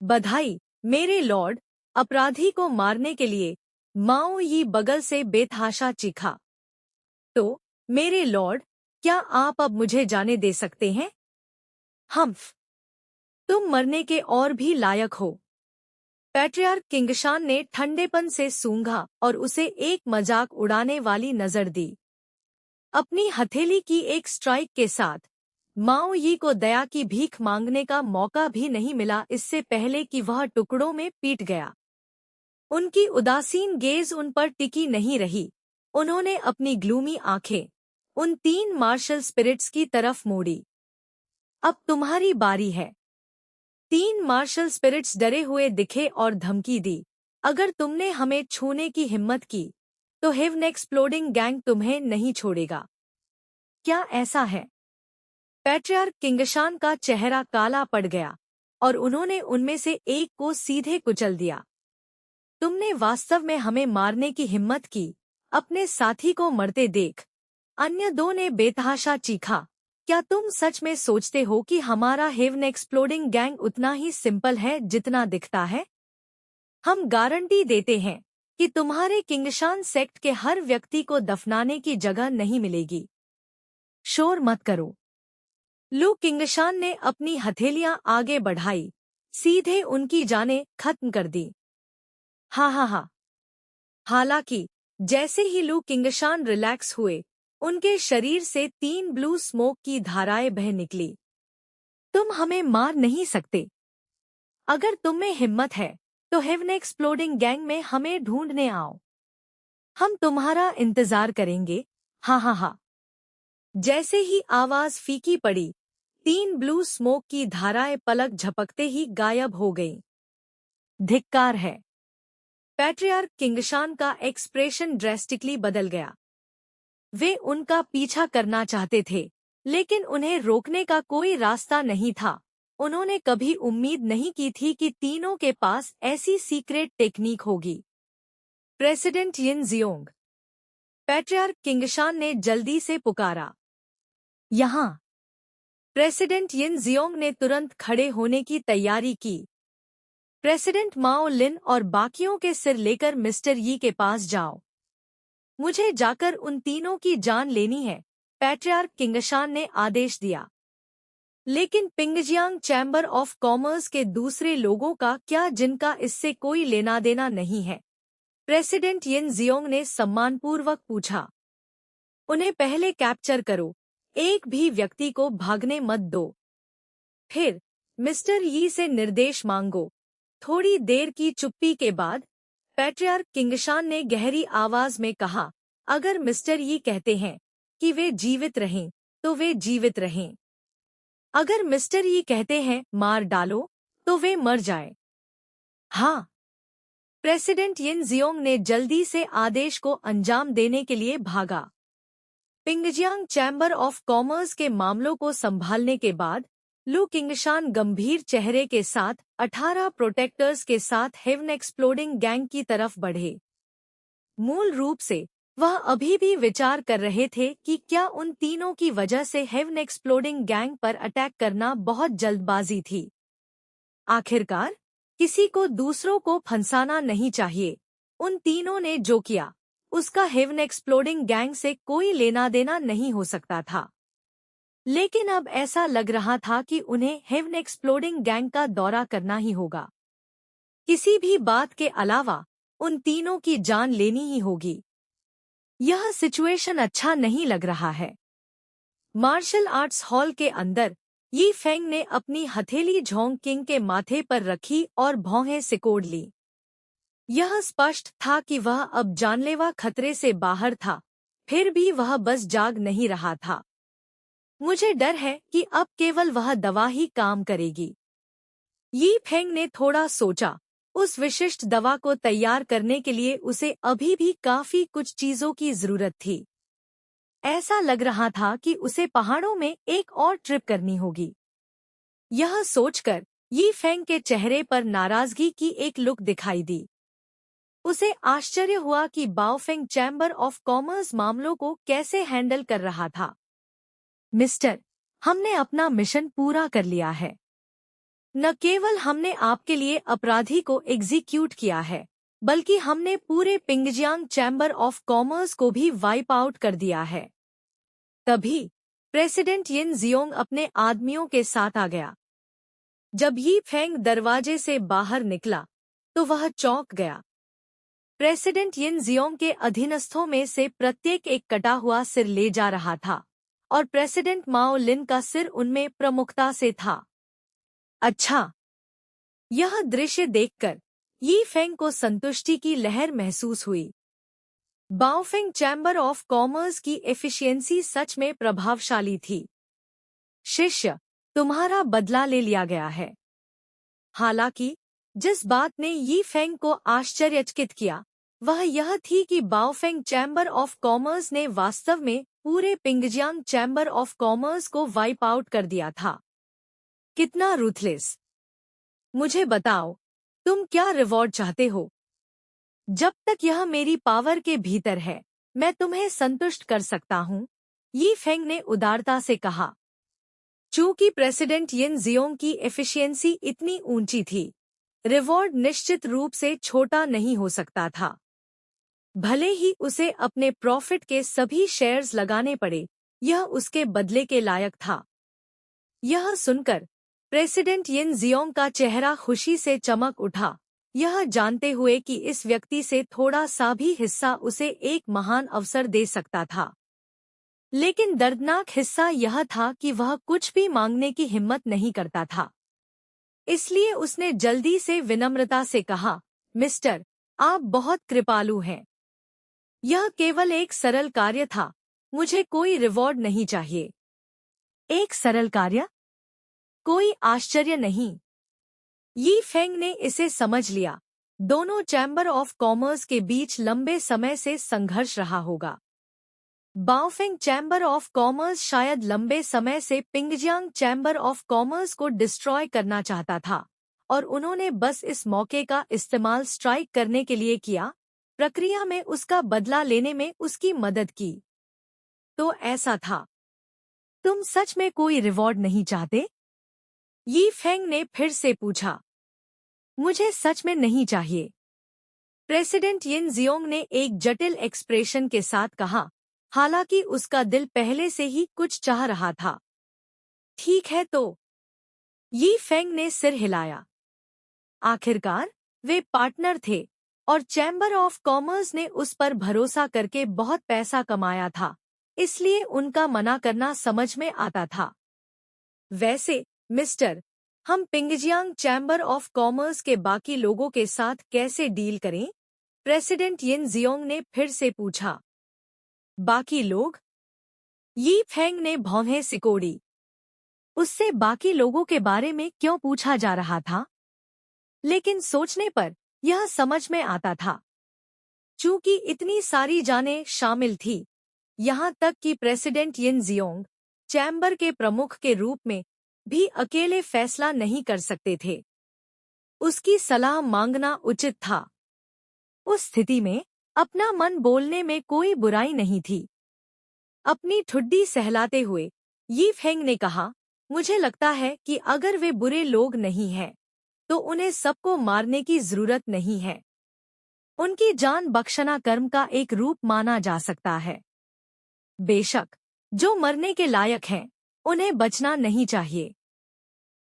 बधाई मेरे लॉर्ड, अपराधी को मारने के लिए। माओ यी बगल से बेतहाशा चीखा। तो मेरे लॉर्ड, क्या आप अब मुझे जाने दे सकते हैं? हम्फ, तुम मरने के और भी लायक हो। पैट्रियार्क किंगशान ने ठंडेपन से सूंघा और उसे एक मजाक उड़ाने वाली नजर दी। अपनी हथेली की एक स्ट्राइक के साथ माओ यी को दया की भीख मांगने का मौका भी नहीं मिला, इससे पहले कि वह टुकड़ों में पीट गया। उनकी उदासीन गेज उन पर टिकी नहीं रही। उन्होंने अपनी ग्लूमी आंखें उन 3 मार्शल स्पिरिट्स की तरफ मोड़ी। अब तुम्हारी बारी है। 3 मार्शल स्पिरिट्स डरे हुए दिखे और धमकी दी, अगर तुमने हमें छूने की हिम्मत की तो हेवन एक्सप्लोडिंग गैंग तुम्हें नहीं छोड़ेगा। क्या ऐसा है? पैट्रियार्क किंगशान का चेहरा काला पड़ गया और उन्होंने उनमें से एक को सीधे कुचल दिया। तुमने वास्तव में हमें मारने की हिम्मत की, अपने साथी को मरते देख। अन्य 2 ने बेतहाशा चीखा। क्या तुम सच में सोचते हो कि हमारा हेवन एक्सप्लोडिंग गैंग उतना ही सिंपल है जितना दिखता है? हम गारंटी देते हैं कि तुम्हारे किंगशान सेक्ट के हर व्यक्ति को दफनाने की जगह नहीं मिलेगी। शोर मत करो। लू किंगशान ने अपनी हथेलियां आगे बढ़ाई, सीधे उनकी जानें खत्म कर दी। हा हा हा। हालांकि जैसे ही लू किंगशान रिलैक्स हुए, उनके शरीर से 3 ब्लू स्मोक की धाराएं बह निकली। तुम हमें मार नहीं सकते। अगर तुम में हिम्मत है तो हेवन एक्सप्लोडिंग गैंग में हमें ढूंढने आओ। हम तुम्हारा इंतजार करेंगे। हा हा हा। जैसे ही आवाज फीकी पड़ी, 3 ब्लू स्मोक की धाराएं पलक झपकते ही गायब हो गईं। धिक्कार है। पैट्रियार्क किंगशान का एक्सप्रेशन ड्रेस्टिकली बदल गया। वे उनका पीछा करना चाहते थे, लेकिन उन्हें रोकने का कोई रास्ता नहीं था। उन्होंने कभी उम्मीद नहीं की थी कि तीनों के पास ऐसी सीक्रेट टेक्निक होगी। प्रेसिडेंट यिन जियोंग। पैट्रियार्क किंगशान ने जल्दी से पुकारा। यहाँ। प्रेसिडेंट यिन जियोंग ने तुरंत खड़े होने की तैयारी की। प्रेसिडेंट माओ लिन और बाकियों के सिर लेकर मिस्टर यी के पास जाओ। मुझे जाकर उन तीनों की जान लेनी है, पैट्रियार्क किंगशान ने आदेश दिया। लेकिन पिंगजियांग चैम्बर ऑफ कॉमर्स के दूसरे लोगों का क्या, जिनका इससे कोई लेना देना नहीं है? प्रेसिडेंट यिन जियोंग ने सम्मानपूर्वक पूछा। उन्हें पहले कैप्चर करो, एक भी व्यक्ति को भागने मत दो। फिर मिस्टर यी से निर्देश मांगो। थोड़ी देर की चुप्पी के बाद पैट्रियार्क किंगशान ने गहरी आवाज में कहा, अगर मिस्टर यी कहते हैं कि वे जीवित रहें, तो वे जीवित रहें। अगर मिस्टर यी कहते हैं मार डालो, तो वे मर जाए। हाँ। प्रेसिडेंट यिन जियोंग ने जल्दी से आदेश को अंजाम देने के लिए भागा। पिंगजियांग चैम्बर ऑफ कॉमर्स के मामलों को संभालने के बाद लू किंगशान गंभीर चेहरे के साथ 18 प्रोटेक्टर्स के साथ हेवन एक्सप्लोडिंग गैंग की तरफ बढ़े। मूल रूप से वह अभी भी विचार कर रहे थे कि क्या उन तीनों की वजह से हेवन एक्सप्लोडिंग गैंग पर अटैक करना बहुत जल्दबाजी थी। आखिरकार किसी को दूसरों को फंसाना नहीं चाहिए। उन तीनों ने जो किया, उसका हेवन एक्सप्लोडिंग गैंग से कोई लेना देना नहीं हो सकता था। लेकिन अब ऐसा लग रहा था कि उन्हें हेवन एक्सप्लोडिंग गैंग का दौरा करना ही होगा। किसी भी बात के अलावा उन तीनों की जान लेनी ही होगी। यह सिचुएशन अच्छा नहीं लग रहा है। मार्शल आर्ट्स हॉल के अंदर यी फेंग ने अपनी हथेली झोंग किंग के माथे पर रखी और भौहें सिकोड़ ली। यह स्पष्ट था कि वह अब जानलेवा खतरे से बाहर था, फिर भी वह बस जाग नहीं रहा था। मुझे डर है कि अब केवल वह दवा ही काम करेगी। यी फेंग ने थोड़ा सोचा। उस विशिष्ट दवा को तैयार करने के लिए उसे अभी भी काफी कुछ चीजों की जरूरत थी। ऐसा लग रहा था कि उसे पहाड़ों में एक और ट्रिप करनी होगी। यह सोचकर यी फेंग के चेहरे पर नाराजगी की एक लुक दिखाई दी। उसे आश्चर्य हुआ कि बाओफेंग चैम्बर ऑफ कॉमर्स मामलों को कैसे हैंडल कर रहा था। मिस्टर, हमने अपना मिशन पूरा कर लिया है। न केवल हमने आपके लिए अपराधी को एग्जीक्यूट किया है, बल्कि हमने पूरे पिंगजियांग चैम्बर ऑफ कॉमर्स को भी वाइप आउट कर दिया है। तभी प्रेसिडेंट यिन जियोंग अपने आदमियों के साथ आ गया। जब यी फेंग दरवाजे से बाहर निकला तो वह चौंक गया। प्रेसिडेंट यिन जियोंग के अधीनस्थों में से प्रत्येक एक कटा हुआ सिर ले जा रहा था और प्रेसिडेंट माओ लिन का सिर उनमें प्रमुखता से था। अच्छा। यह दृश्य देखकर यी फेंग को संतुष्टि की लहर महसूस हुई। बाओफेंग चैम्बर ऑफ कॉमर्स की एफिशिएंसी सच में प्रभावशाली थी। शिष्य, तुम्हारा बदला ले लिया गया है। हालांकि जिस बात ने यी फेंग को आश्चर्यचकित किया, वह यह थी कि बाओफेंग चैम्बर ऑफ कॉमर्स ने वास्तव में पूरे पिंगजियांग चैम्बर ऑफ कॉमर्स को वाइप आउट कर दिया था। कितना रूथलेस। मुझे बताओ, तुम क्या रिवॉर्ड चाहते हो? जब तक यह मेरी पावर के भीतर है, मैं तुम्हें संतुष्ट कर सकता हूँ, यी फेंग ने उदारता से कहा। चूंकि प्रेसिडेंट यिन जियोंग की एफिशिएंसी इतनी ऊंची थी, रिवॉर्ड निश्चित रूप से छोटा नहीं हो सकता था। भले ही उसे अपने प्रॉफिट के सभी शेयर्स लगाने पड़े, यह उसके बदले के लायक था। यह सुनकर प्रेसिडेंट यिन जियोंग का चेहरा खुशी से चमक उठा, यह जानते हुए कि इस व्यक्ति से थोड़ा सा भी हिस्सा उसे एक महान अवसर दे सकता था। लेकिन दर्दनाक हिस्सा यह था कि वह कुछ भी मांगने की हिम्मत नहीं करता था। इसलिए उसने जल्दी से विनम्रता से कहा, मिस्टर, आप बहुत कृपालु हैं। यह केवल एक सरल कार्य था, मुझे कोई रिवॉर्ड नहीं चाहिए। एक सरल कार्य? कोई आश्चर्य नहीं। यी फेंग ने इसे समझ लिया। दोनों चैम्बर ऑफ कॉमर्स के बीच लंबे समय से संघर्ष रहा होगा। बाओफेंग चैम्बर ऑफ कॉमर्स शायद लंबे समय से पिंगजियांग चैम्बर ऑफ कॉमर्स को डिस्ट्रॉय करना चाहता था, और उन्होंने बस इस मौके का इस्तेमाल स्ट्राइक करने के लिए किया, प्रक्रिया में उसका बदला लेने में उसकी मदद की। तो ऐसा था। तुम सच में कोई रिवॉर्ड नहीं चाहते? यी फेंग ने फिर से पूछा। मुझे सच में नहीं चाहिए। प्रेसिडेंट यिन जियोंग ने एक जटिल एक्सप्रेशन के साथ कहा, हालांकि उसका दिल पहले से ही कुछ चाह रहा था। ठीक है तो। यी फेंग ने सिर हिलाया। आखिरकार वे पार्टनर थे, और चैम्बर ऑफ कॉमर्स ने उस पर भरोसा करके बहुत पैसा कमाया था, इसलिए उनका मना करना समझ में आता था। वैसे मिस्टर, हम पिंगजियांग चैम्बर ऑफ कॉमर्स के बाकी लोगों के साथ कैसे डील करें? प्रेसिडेंट यिन जियोंग ने फिर से पूछा। बाकी लोग? यी फेंग ने भौहें सिकोड़ी। उससे बाकी लोगों के बारे में क्यों पूछा जा रहा था? लेकिन सोचने पर यह समझ में आता था। चूंकि इतनी सारी जानें शामिल थी, यहाँ तक कि प्रेसिडेंट यिन जियोंग चैम्बर के प्रमुख के रूप में भी अकेले फैसला नहीं कर सकते थे। उसकी सलाह मांगना उचित था। उस स्थिति में अपना मन बोलने में कोई बुराई नहीं थी। अपनी ठुड्डी सहलाते हुए यी फेंग ने कहा, मुझे लगता है कि अगर वे बुरे लोग नहीं हैं, तो उन्हें सबको मारने की जरूरत नहीं है। उनकी जान बख्शना कर्म का एक रूप माना जा सकता है। बेशक, जो मरने के लायक हैं, उन्हें बचना नहीं चाहिए।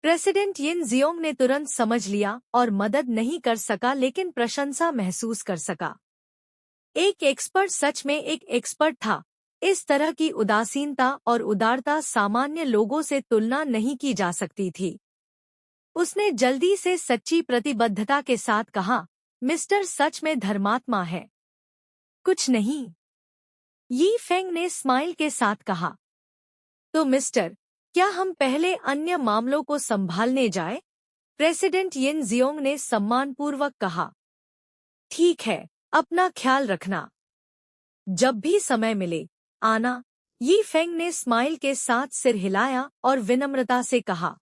प्रेसिडेंट यिन जियोंग ने तुरंत समझ लिया और मदद नहीं कर सका, लेकिन प्रशंसा महसूस कर सका। एक एक्सपर्ट सच में एक एक्सपर्ट था। इस तरह की उदासीनता और उदारता सामान्य लोगों से तुलना नहीं की जा सकती थी। उसने जल्दी से सच्ची प्रतिबद्धता के साथ कहा, मिस्टर सच में धर्मात्मा है। कुछ नहीं। यी फेंग ने स्माइल के साथ कहा। तो मिस्टर, क्या हम पहले अन्य मामलों को संभालने जाएं? प्रेसिडेंट यिन जियोंग ने सम्मानपूर्वक कहा। ठीक है, अपना ख्याल रखना। जब भी समय मिले, आना। यी फेंग ने स्माइल के साथ सिर हिलाया और विनम्रता से कहा।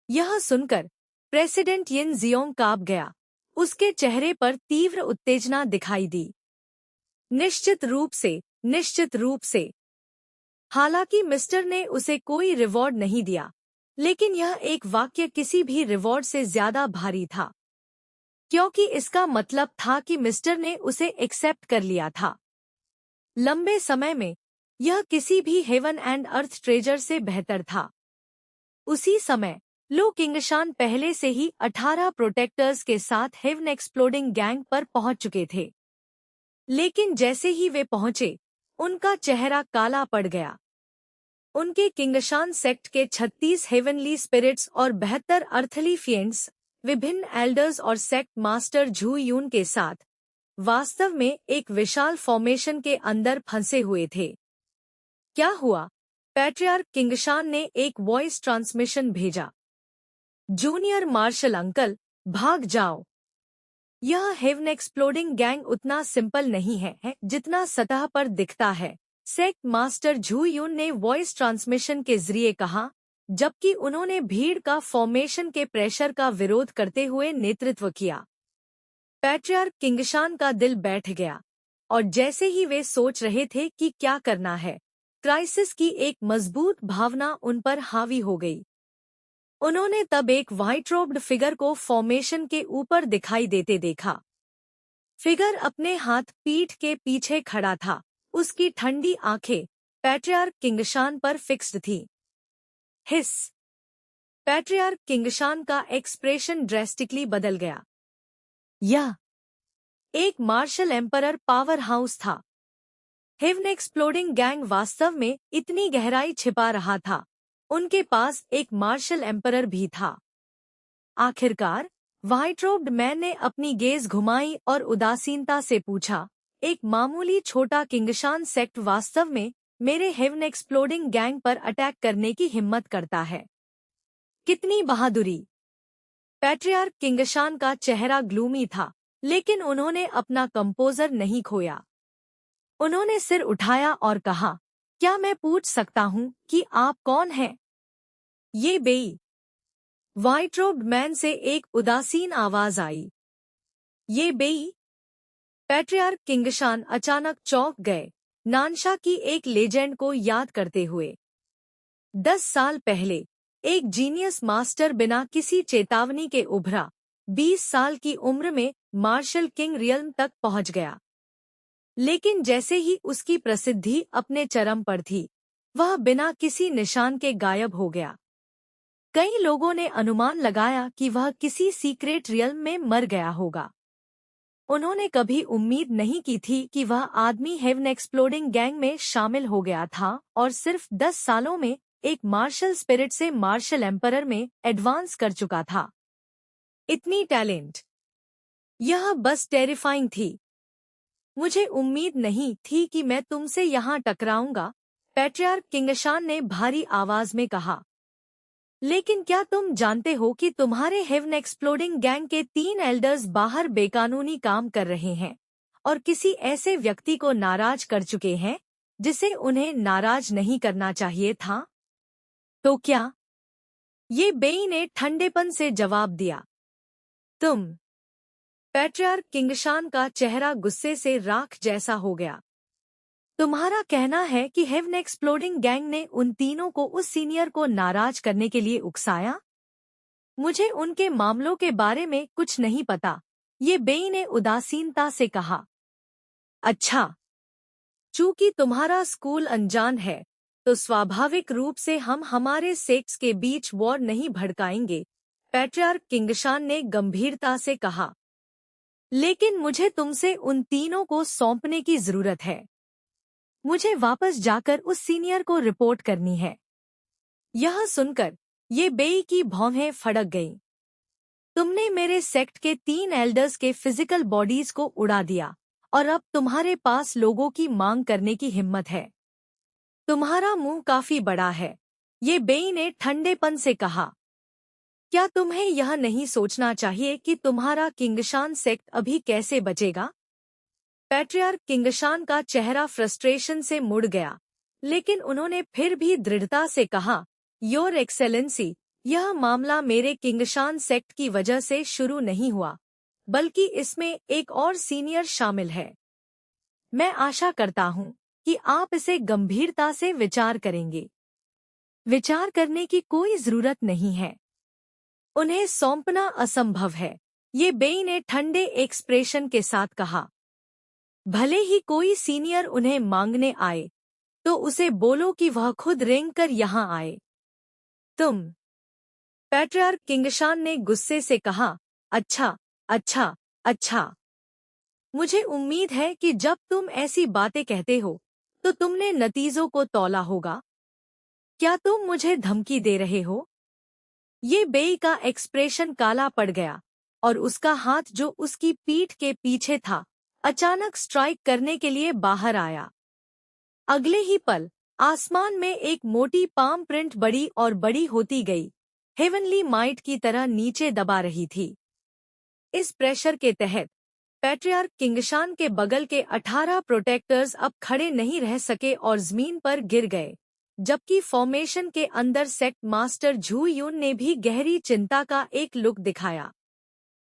यह सुनकर प्रेसिडेंट यिन जियोंग कांप गया। उसके चेहरे पर तीव्र उत्तेजना दिखाई दी। निश्चित रूप से, निश्चित रूप से। हालांकि मिस्टर ने उसे कोई रिवॉर्ड नहीं दिया, लेकिन यह एक वाक्य किसी भी रिवॉर्ड से ज्यादा भारी था, क्योंकि इसका मतलब था कि मिस्टर ने उसे एक्सेप्ट कर लिया था। लंबे समय में यह किसी भी हेवन एंड अर्थ ट्रेजर से बेहतर था। उसी समय लो किंगशान पहले से ही 18 प्रोटेक्टर्स के साथ हेवन एक्सप्लोडिंग गैंग पर पहुंच चुके थे। लेकिन जैसे ही वे पहुंचे, उनका चेहरा काला पड़ गया। उनके किंगशान सेक्ट के 36 हेवनली स्पिरिट्स और 72 अर्थली फिएंड्स, विभिन्न एल्डर्स और सेक्ट मास्टर झू यून के साथ, वास्तव में एक विशाल फॉर्मेशन के अंदर फंसे हुए थे। क्या हुआ? पैट्रियार्क किंगशान ने एक वॉइस ट्रांसमिशन भेजा। जूनियर मार्शल अंकल, भाग जाओ। यह हेवन एक्सप्लोडिंग गैंग उतना सिंपल नहीं है जितना सतह पर दिखता है, सेक्ट मास्टर झू यून ने वॉइस ट्रांसमिशन के जरिए कहा, जबकि उन्होंने भीड़ का फॉर्मेशन के प्रेशर का विरोध करते हुए नेतृत्व किया। पैट्रियार्क किंगशान का दिल बैठ गया, और जैसे ही वे सोच रहे थे कि क्या करना है, क्राइसिस की एक मजबूत भावना उन पर हावी हो गई। उन्होंने तब एक व्हाइट रोब्ड फिगर को फॉर्मेशन के ऊपर दिखाई देते देखा। फिगर अपने हाथ पीठ के पीछे खड़ा था, उसकी ठंडी आंखें पैट्रियार्क किंगशान पर फिक्स्ड थी। हिस। पैट्रियार्क किंगशान का एक्सप्रेशन ड्रेस्टिकली बदल गया। यह एक मार्शल एम्परर पावर हाउस था। हेवन एक्सप्लोडिंग गैंग वास्तव में इतनी गहराई छिपा रहा था। उनके पास एक मार्शल एम्परर भी था। आखिरकार व्हाइट रोब्ड मैन ने अपनी गेज घुमाई और उदासीनता से पूछा, एक मामूली छोटा किंगशान सेक्ट वास्तव में मेरे हेवन एक्सप्लोडिंग गैंग पर अटैक करने की हिम्मत करता है? कितनी बहादुरी! पैट्रियार्क किंगशान का चेहरा ग्लूमी था, लेकिन उन्होंने अपना कंपोजर नहीं खोया। उन्होंने सिर उठाया और कहा, क्या मैं पूछ सकता हूँ कि आप कौन हैं? ये बेई। व्हाइट रोब्ड मैन से एक उदासीन आवाज आई। ये बेई? पैट्रियार्क किंगशान अचानक चौंक गए, नानशा की एक लेजेंड को याद करते हुए। 10 साल पहले एक जीनियस मास्टर बिना किसी चेतावनी के उभरा, 20 साल की उम्र में मार्शल किंग रियल्म तक पहुंच गया। लेकिन जैसे ही उसकी प्रसिद्धि अपने चरम पर थी, वह बिना किसी निशान के गायब हो गया। कई लोगों ने अनुमान लगाया कि वह किसी सीक्रेट रियल्म में मर गया होगा। उन्होंने कभी उम्मीद नहीं की थी कि वह आदमी हेवन एक्सप्लोडिंग गैंग में शामिल हो गया था और सिर्फ 10 सालों में एक मार्शल स्पिरिट से मार्शल एम्परर में एडवांस कर चुका था। इतनी टैलेंट! यह बस टेरिफाइंग थी। मुझे उम्मीद नहीं थी कि मैं तुमसे यहाँ टकराऊंगा, पैट्रियार्क किंगशान ने भारी आवाज में कहा। लेकिन क्या तुम जानते हो कि तुम्हारे हेवन एक्सप्लोडिंग गैंग के 3 एल्डर्स बाहर बेकानूनी काम कर रहे हैं और किसी ऐसे व्यक्ति को नाराज कर चुके हैं जिसे उन्हें नाराज नहीं करना चाहिए था? तो क्या? ये बेई ने ठंडेपन से जवाब दिया। तुम। पैट्रियार्क किंगशान का चेहरा गुस्से से राख जैसा हो गया। तुम्हारा कहना है कि हेवन एक्सप्लोडिंग गैंग ने उन तीनों को उस सीनियर को नाराज करने के लिए उकसाया? मुझे उनके मामलों के बारे में कुछ नहीं पता, ये बेई ने उदासीनता से कहा। अच्छा, चूंकि तुम्हारा स्कूल अनजान है, तो स्वाभाविक रूप से हम हमारे सेक्ट्स के बीच वॉर नहीं भड़काएंगे, पैट्रियार्क किंगशान ने गंभीरता से कहा। लेकिन मुझे तुमसे उन तीनों को सौंपने की जरूरत है। मुझे वापस जाकर उस सीनियर को रिपोर्ट करनी है। यह सुनकर ये बेई की भौहें फड़क गईं। तुमने मेरे सेक्ट के 3 एल्डर्स के फिजिकल बॉडीज को उड़ा दिया और अब तुम्हारे पास लोगों की मांग करने की हिम्मत है। तुम्हारा मुंह काफी बड़ा है, ये बेई ने ठंडेपन से कहा। क्या तुम्हें यह नहीं सोचना चाहिए कि तुम्हारा किंगशान सेक्ट अभी कैसे बचेगा? पैट्रियार्क किंगशान का चेहरा फ्रस्ट्रेशन से मुड़ गया, लेकिन उन्होंने फिर भी दृढ़ता से कहा, योर एक्सेलेंसी, यह मामला मेरे किंगशान सेक्ट की वजह से शुरू नहीं हुआ, बल्कि इसमें एक और सीनियर शामिल है। मैं आशा करता हूँ कि आप इसे गंभीरता से विचार करेंगे। विचार करने की कोई जरूरत नहीं है। उन्हें सौंपना असंभव है, ये बेई ने ठंडे एक्सप्रेशन के साथ कहा। भले ही कोई सीनियर उन्हें मांगने आए, तो उसे बोलो कि वह खुद रेंग कर यहाँ आए। तुम। पैट्रियार्क किंगशान ने गुस्से से कहा, अच्छा, अच्छा, अच्छा। मुझे उम्मीद है कि जब तुम ऐसी बातें कहते हो, तो तुमने नतीजों को तौला होगा। क्या तुम मुझे धमकी दे रहे हो? ये बेई का एक्सप्रेशन काला पड़ गया और उसका हाथ जो उसकी पीठ के पीछे था, अचानक स्ट्राइक करने के लिए बाहर आया। अगले ही पल आसमान में एक मोटी पाम प्रिंट बड़ी और बड़ी होती गई, हेवनली माइट की तरह नीचे दबा रही थी। इस प्रेशर के तहत पैट्रियार्क किंगशान के बगल के 18 प्रोटेक्टर्स अब खड़े नहीं रह सके और जमीन पर गिर गए, जबकि फॉर्मेशन के अंदर सेक्ट मास्टर झू यून ने भी गहरी चिंता का एक लुक दिखाया।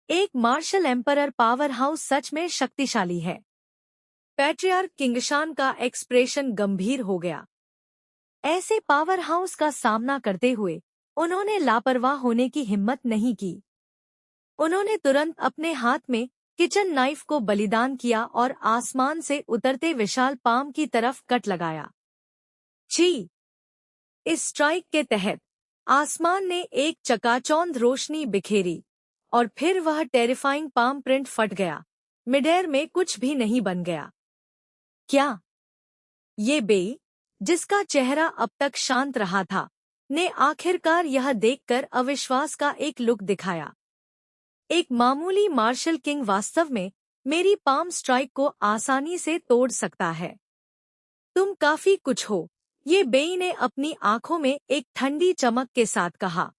एक मार्शल एम्परर पावर हाउस सच में शक्तिशाली है। पैट्रियार्क किंगशान का एक्सप्रेशन गंभीर हो गया। ऐसे पावर हाउस का सामना करते हुए उन्होंने लापरवाह होने की हिम्मत नहीं की। उन्होंने तुरंत अपने हाथ में किचन नाइफ को बलिदान किया और आसमान से उतरते विशाल पाम की तरफ कट लगाया। छी! इस स्ट्राइक के तहत आसमान ने एक चकाचौंध रोशनी बिखेरी और फिर वह टेरिफाइंग पाम प्रिंट फट गया, मिडेयर में कुछ भी नहीं बन गया। क्या ये बेई, जिसका चेहरा अब तक शांत रहा था, ने आखिरकार यह देखकर अविश्वास का एक लुक दिखाया। एक मामूली मार्शल किंग वास्तव में मेरी पाम स्ट्राइक को आसानी से तोड़ सकता है। तुम काफी कुछ हो, ये बेई ने अपनी आंखों में एक ठंडी चमक के साथ कहा।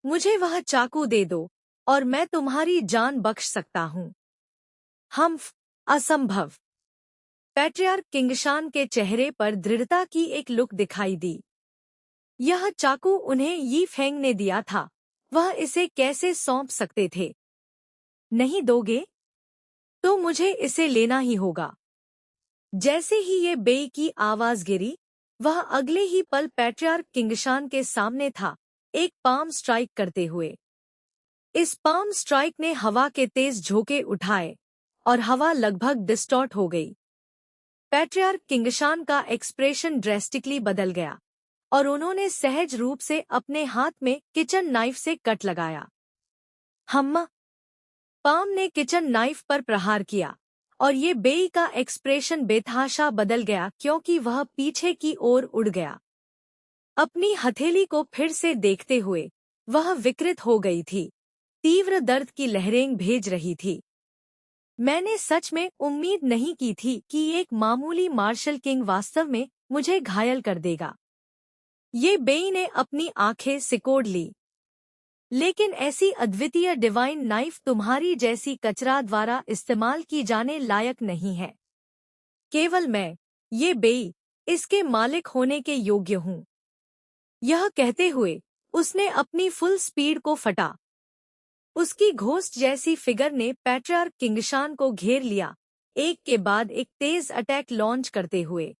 मुझे वह चाकू दे दो और मैं तुम्हारी जान बख्श सकता हूँ। हम्फ, असंभव। पैट्रियार्क किंगशान के चेहरे पर दृढ़ता की एक लुक दिखाई दी। यह चाकू उन्हें यी फेंग ने दिया था, वह इसे कैसे सौंप सकते थे? नहीं दोगे? तो मुझे इसे लेना ही होगा। जैसे ही ये बेई की आवाज गिरी, वह अगले ही पल पैट्रियार्क किंगशान के सामने था, एक पाम स्ट्राइक करते हुए। इस पाम स्ट्राइक ने हवा के तेज झोंके उठाए और हवा लगभग डिस्टॉर्ट हो गई। पैट्रियार्क किंगशान का एक्सप्रेशन ड्रेस्टिकली बदल गया और उन्होंने सहज रूप से अपने हाथ में किचन नाइफ से कट लगाया। हम्मा! पाम ने किचन नाइफ पर प्रहार किया और ये बेई का एक्सप्रेशन बेतहाशा बदल गया क्योंकि वह पीछे की ओर उड़ गया। अपनी हथेली को फिर से देखते हुए वह विकृत हो गई थी, तीव्र दर्द की लहरें भेज रही थी। मैंने सच में उम्मीद नहीं की थी कि एक मामूली मार्शल किंग वास्तव में मुझे घायल कर देगा। ये बेई ने अपनी आंखें सिकोड़ ली। लेकिन ऐसी अद्वितीय डिवाइन नाइफ तुम्हारी जैसी कचरा द्वारा इस्तेमाल की जाने लायक नहीं है। केवल मैं, ये बेई, इसके मालिक होने के योग्य हूँ। यह कहते हुए उसने अपनी फुल स्पीड को फटा। उसकी घोस्ट जैसी फिगर ने पैट्रियार्क किंगशान को घेर लिया, एक के बाद एक तेज अटैक लॉन्च करते हुए।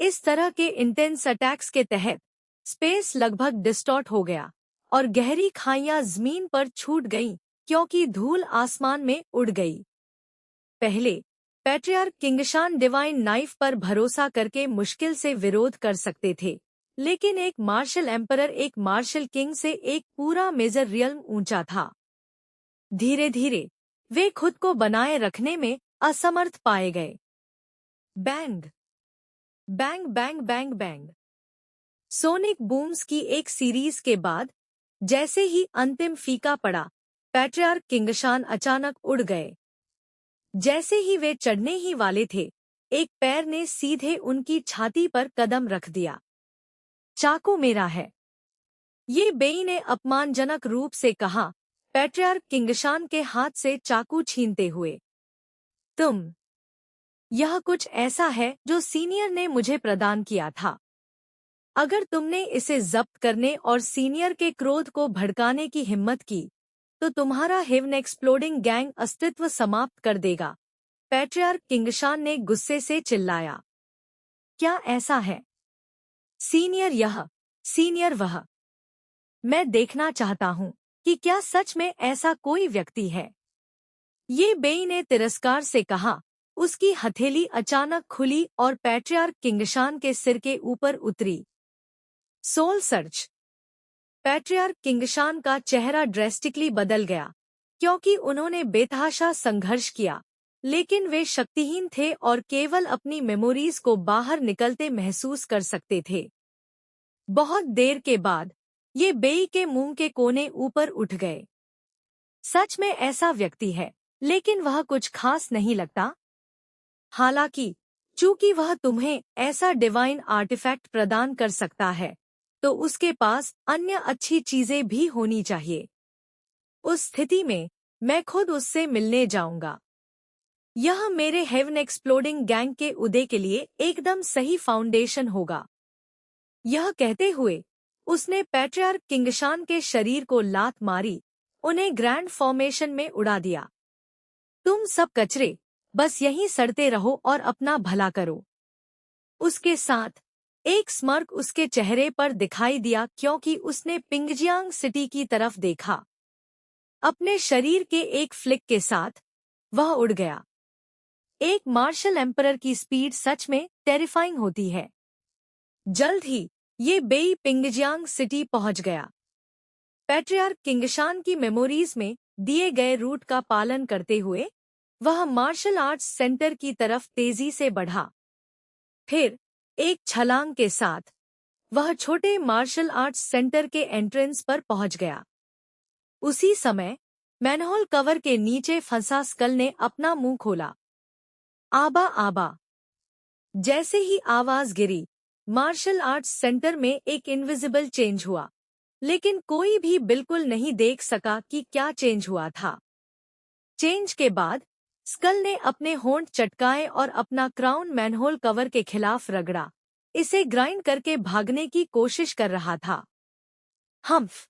इस तरह के इंटेंस अटैक्स के तहत स्पेस लगभग डिस्टॉर्ट हो गया और गहरी खाइयां जमीन पर छूट गईं क्योंकि धूल आसमान में उड़ गई। पहले पैट्रियार्क किंगशान डिवाइन नाइफ पर भरोसा करके मुश्किल से विरोध कर सकते थे, लेकिन एक मार्शल एम्परर एक मार्शल किंग से एक पूरा मेजर रियल्म ऊंचा था। धीरे धीरे वे खुद को बनाए रखने में असमर्थ पाए गए। Bang bang bang bang bang. Sonic बूम्स की एक सीरीज के बाद जैसे ही अंतिम फीका पड़ा, पैट्रियार्क किंगशान अचानक उड़ गए। जैसे ही वे चढ़ने ही वाले थे, एक पैर ने सीधे उनकी छाती पर कदम रख दिया। चाकू मेरा है, ये बेई ने अपमानजनक रूप से कहा, पैट्रियार्क किंगशान के हाथ से चाकू छीनते हुए। यह कुछ ऐसा है जो सीनियर ने मुझे प्रदान किया था। अगर तुमने इसे जब्त करने और सीनियर के क्रोध को भड़काने की हिम्मत की, तो तुम्हारा हेवन एक्सप्लोडिंग गैंग अस्तित्व समाप्त कर देगा, पैट्रियार्क किंगशान ने गुस्से से चिल्लाया। क्या ऐसा है? सीनियर यह, सीनियर वह। मैं देखना चाहता हूँ कि क्या सच में ऐसा कोई व्यक्ति है। ये बेई ने तिरस्कार से कहा, उसकी हथेली अचानक खुली और पैट्रियार्क किंगशान के सिर के ऊपर उतरी। Soul search. पैट्रियार्क किंगशान का चेहरा ड्रेस्टिकली बदल गया क्योंकि उन्होंने बेतहाशा संघर्ष किया, लेकिन वे शक्तिहीन थे और केवल अपनी मेमोरीज को बाहर निकलते महसूस कर सकते थे। बहुत देर के बाद ये बेई के मुंह के कोने ऊपर उठ गए। सच में ऐसा व्यक्ति है, लेकिन वह कुछ खास नहीं लगता। हालांकि चूंकि वह तुम्हें ऐसा डिवाइन आर्टिफैक्ट प्रदान कर सकता है, तो उसके पास अन्य अच्छी चीजें भी होनी चाहिए। उस स्थिति में मैं खुद उससे मिलने जाऊंगा। यह मेरे हेवन एक्सप्लोडिंग गैंग के उदय के लिए एकदम सही फाउंडेशन होगा। यह कहते हुए उसने पैट्रियार्क किंगशान के शरीर को लात मारी, उन्हें ग्रैंड फॉर्मेशन में उड़ा दिया। तुम सब कचरे, बस यहीं सड़ते रहो और अपना भला करो। उसके साथ एक स्मर्क उसके चेहरे पर दिखाई दिया क्योंकि उसने पिंगजियांग सिटी की तरफ देखा। अपने शरीर के एक फ्लिक के साथ वह उड़ गया। एक मार्शल एम्परर की स्पीड सच में टेरिफाइंग होती है। जल्द ही ये बेई पिंगजियांग सिटी पहुंच गया। पैट्रियार्क किंगशान की मेमोरीज में दिए गए रूट का पालन करते हुए वह मार्शल आर्ट्स सेंटर की तरफ तेजी से बढ़ा। फिर एक छलांग के साथ वह छोटे मार्शल आर्ट्स सेंटर के एंट्रेंस पर पहुंच गया। उसी समय मैनहोल कवर के नीचे फंसा स्कल ने अपना मुंह खोला। आबा आबा। जैसे ही आवाज गिरी, मार्शल आर्ट्स सेंटर में एक इनविजिबल चेंज हुआ, लेकिन कोई भी बिल्कुल नहीं देख सका कि क्या चेंज हुआ था। चेंज के बाद स्कल ने अपने होंठ चटकाए और अपना क्राउन मैनहोल कवर के खिलाफ रगड़ा, इसे ग्राइंड करके भागने की कोशिश कर रहा था। हम्फ।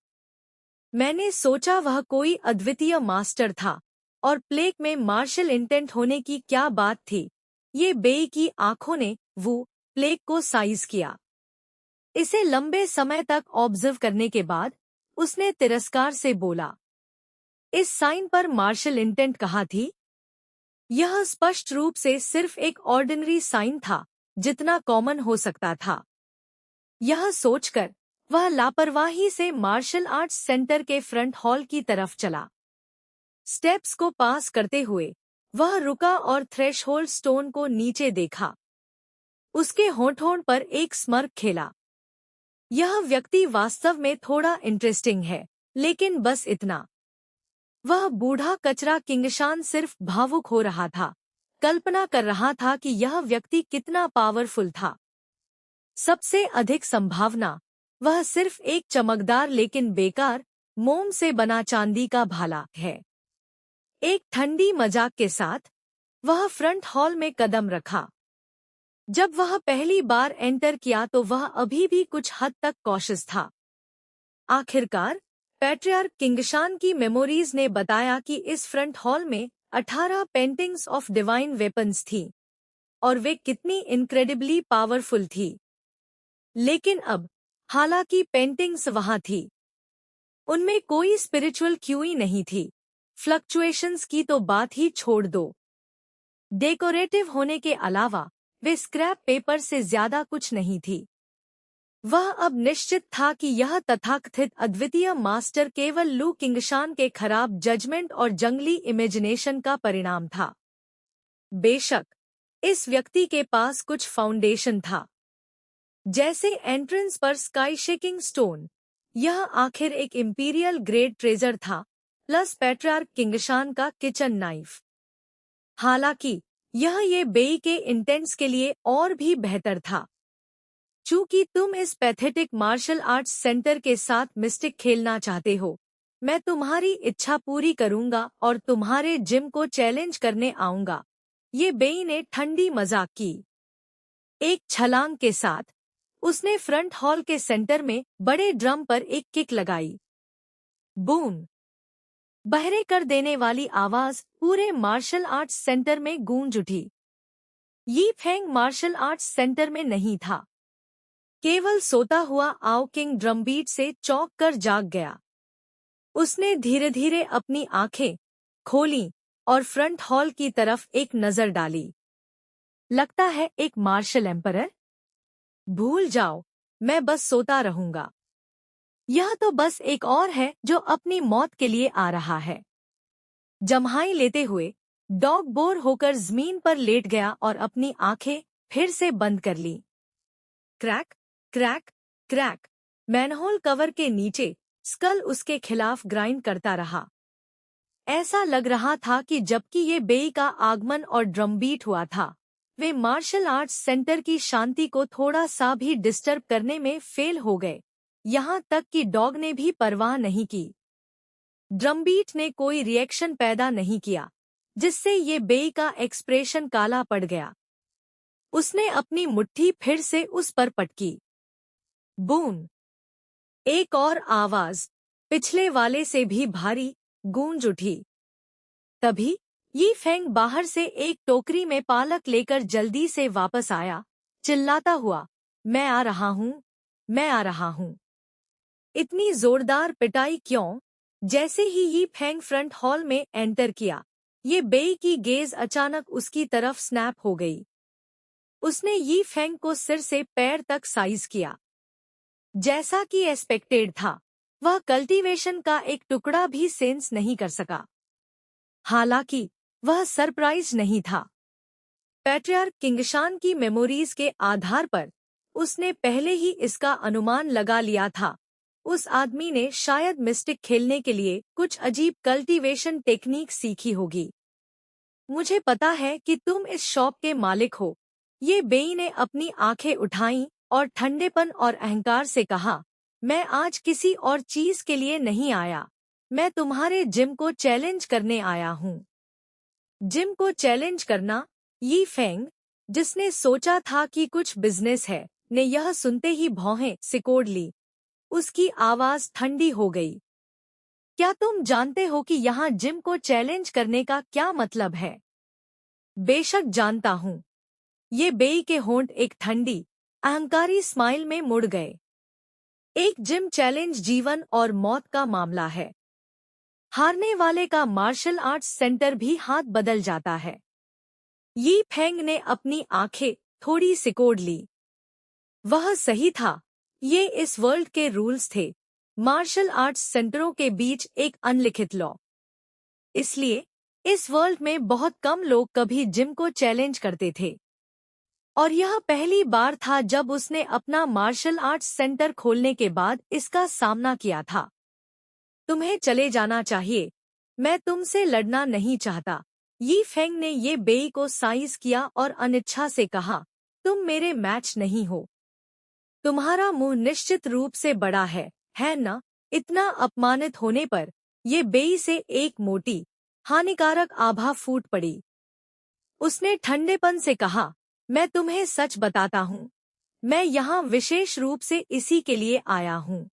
मैंने सोचा वह कोई अद्वितीय मास्टर था, और प्लेग में मार्शल इंटेंट होने की क्या बात थी। ये बेई की आंखों ने वो प्लेग को साइज किया। इसे लंबे समय तक ऑब्जर्व करने के बाद उसने तिरस्कार से बोला, इस साइन पर मार्शल इंटेंट कहाँ थी? यह स्पष्ट रूप से सिर्फ एक ऑर्डिनरी साइन था, जितना कॉमन हो सकता था। यह सोचकर वह लापरवाही से मार्शल आर्ट्स सेंटर के फ्रंट हॉल की तरफ चला। स्टेप्स को पास करते हुए वह रुका और थ्रेशहोल्ड स्टोन को नीचे देखा। उसके होंठों पर एक स्मर्क खेला। यह व्यक्ति वास्तव में थोड़ा इंटरेस्टिंग है, लेकिन बस इतना। वह बूढ़ा कचरा किंगशान सिर्फ भावुक हो रहा था, कल्पना कर रहा था कि यह व्यक्ति कितना पावरफुल था। सबसे अधिक संभावना वह सिर्फ एक चमकदार लेकिन बेकार मोम से बना चांदी का भाला है। एक ठंडी मजाक के साथ वह फ्रंट हॉल में कदम रखा। जब वह पहली बार एंटर किया तो वह अभी भी कुछ हद तक कॉशियस था। आखिरकार पैट्रियार्क किंगशान की मेमोरीज ने बताया कि इस फ्रंट हॉल में 18 पेंटिंग्स ऑफ डिवाइन वेपन्स थी, और वे कितनी इनक्रेडिबली पावरफुल थी। लेकिन अब, हालांकि पेंटिंग्स वहां थी, उनमें कोई स्पिरिचुअल क्यूई नहीं थी। फ्लक्चुएशंस की तो बात ही छोड़ दो। डेकोरेटिव होने के अलावा वे स्क्रैप पेपर से ज्यादा कुछ नहीं थी। वह अब निश्चित था कि यह तथाकथित अद्वितीय मास्टर केवल लू किंगशान के खराब जजमेंट और जंगली इमेजिनेशन का परिणाम था। बेशक इस व्यक्ति के पास कुछ फाउंडेशन था, जैसे एंट्रेंस पर स्काई शेकिंग स्टोन। यह आखिर एक इंपीरियल ग्रेड ट्रेजर था, प्लस पैट्रियार्क किंगशान का किचन नाइफ। हालांकि यह ये बेई के इंटेंट्स के लिए और भी बेहतर था। चूंकि तुम इस पैथेटिक मार्शल आर्ट्स सेंटर के साथ मिस्टिक खेलना चाहते हो, मैं तुम्हारी इच्छा पूरी करूंगा और तुम्हारे जिम को चैलेंज करने आऊंगा। ये बेई ने ठंडी मजाक की। एक छलांग के साथ उसने फ्रंट हॉल के सेंटर में बड़े ड्रम पर एक किक लगाई। बूम! बहरे कर देने वाली आवाज पूरे मार्शल आर्ट्स सेंटर में गूंज उठी। यी फेंग मार्शल आर्ट्स सेंटर में नहीं था। केवल सोता हुआ आओ किंग ड्रमबीट से चौंक कर जाग गया। उसने धीरे धीरे अपनी आंखें खोलीं और फ्रंट हॉल की तरफ एक नजर डाली। लगता है एक मार्शल एम्परर? भूल जाओ, मैं बस सोता रहूंगा। यह तो बस एक और है जो अपनी मौत के लिए आ रहा है। जम्हाई लेते हुए डॉग बोर होकर जमीन पर लेट गया और अपनी आंखें फिर से बंद कर ली। Crack crack crack. Manhole cover के नीचे स्कल उसके खिलाफ ग्राइंड करता रहा। ऐसा लग रहा था कि जबकि ये बेई का आगमन और ड्रमबीट हुआ था, वे मार्शल आर्ट्स सेंटर की शांति को थोड़ा सा भी डिस्टर्ब करने में फेल हो गए। यहाँ तक कि डॉग ने भी परवाह नहीं की। ड्रमबीट ने कोई रिएक्शन पैदा नहीं किया, जिससे ये बेई का एक्सप्रेशन काला पड़ गया। उसने अपनी मुट्ठी फिर से उस पर पटकी। बूम! एक और आवाज, पिछले वाले से भी भारी, गूंज उठी। तभी यी फेंग बाहर से एक टोकरी में पालक लेकर जल्दी से वापस आया, चिल्लाता हुआ, मैं आ रहा हूँ, मैं आ रहा हूँ। इतनी जोरदार पिटाई क्यों? जैसे ही यी फेंग फ्रंट हॉल में एंटर किया, ये बेई की गेज अचानक उसकी तरफ स्नैप हो गई। उसने यी फेंग को सिर से पैर तक साइज किया। जैसा कि एक्सपेक्टेड था, वह कल्टीवेशन का एक टुकड़ा भी सेंस नहीं कर सका। हालांकि वह सरप्राइज नहीं था। पैट्रियार्क किंगशान की मेमोरीज के आधार पर उसने पहले ही इसका अनुमान लगा लिया था। उस आदमी ने शायद मिस्टिक खेलने के लिए कुछ अजीब कल्टीवेशन टेक्निक सीखी होगी। मुझे पता है कि तुम इस शॉप के मालिक हो। ये बेई ने अपनी आंखें उठाईं और ठंडेपन और अहंकार से कहा, मैं आज किसी और चीज के लिए नहीं आया। मैं तुम्हारे जिम को चैलेंज करने आया हूँ। जिम को चैलेंज करना? यी फेंग, जिसने सोचा था कि कुछ बिजनेस है, ने यह सुनते ही भौहें सिकोड़ ली। उसकी आवाज ठंडी हो गई। क्या तुम जानते हो कि यहाँ जिम को चैलेंज करने का क्या मतलब है? बेशक जानता हूँ। ये बेई के होंठ एक ठंडी, अहंकारी स्माइल में मुड़ गए। एक जिम चैलेंज जीवन और मौत का मामला है। हारने वाले का मार्शल आर्ट्स सेंटर भी हाथ बदल जाता है। यी फेंग ने अपनी आंखें थोड़ी सिकोड़ ली। वह सही था। ये इस वर्ल्ड के रूल्स थे। मार्शल आर्ट्स सेंटरों के बीच एक अनलिखित लॉ। इसलिए इस वर्ल्ड में बहुत कम लोग कभी जिम को चैलेंज करते थे। और यह पहली बार था जब उसने अपना मार्शल आर्ट्स सेंटर खोलने के बाद इसका सामना किया था। तुम्हें चले जाना चाहिए। मैं तुमसे लड़ना नहीं चाहता। यी फेंग ने ये बेई को साइज किया और अनिच्छा से कहा, तुम मेरे मैच नहीं हो। तुम्हारा मुंह निश्चित रूप से बड़ा है ना? इतना अपमानित होने पर ये बेई से एक मोटी, हानिकारक आभा फूट पड़ी। उसने ठंडेपन से कहा, मैं तुम्हें सच बताता हूँ। मैं यहाँ विशेष रूप से इसी के लिए आया हूँ।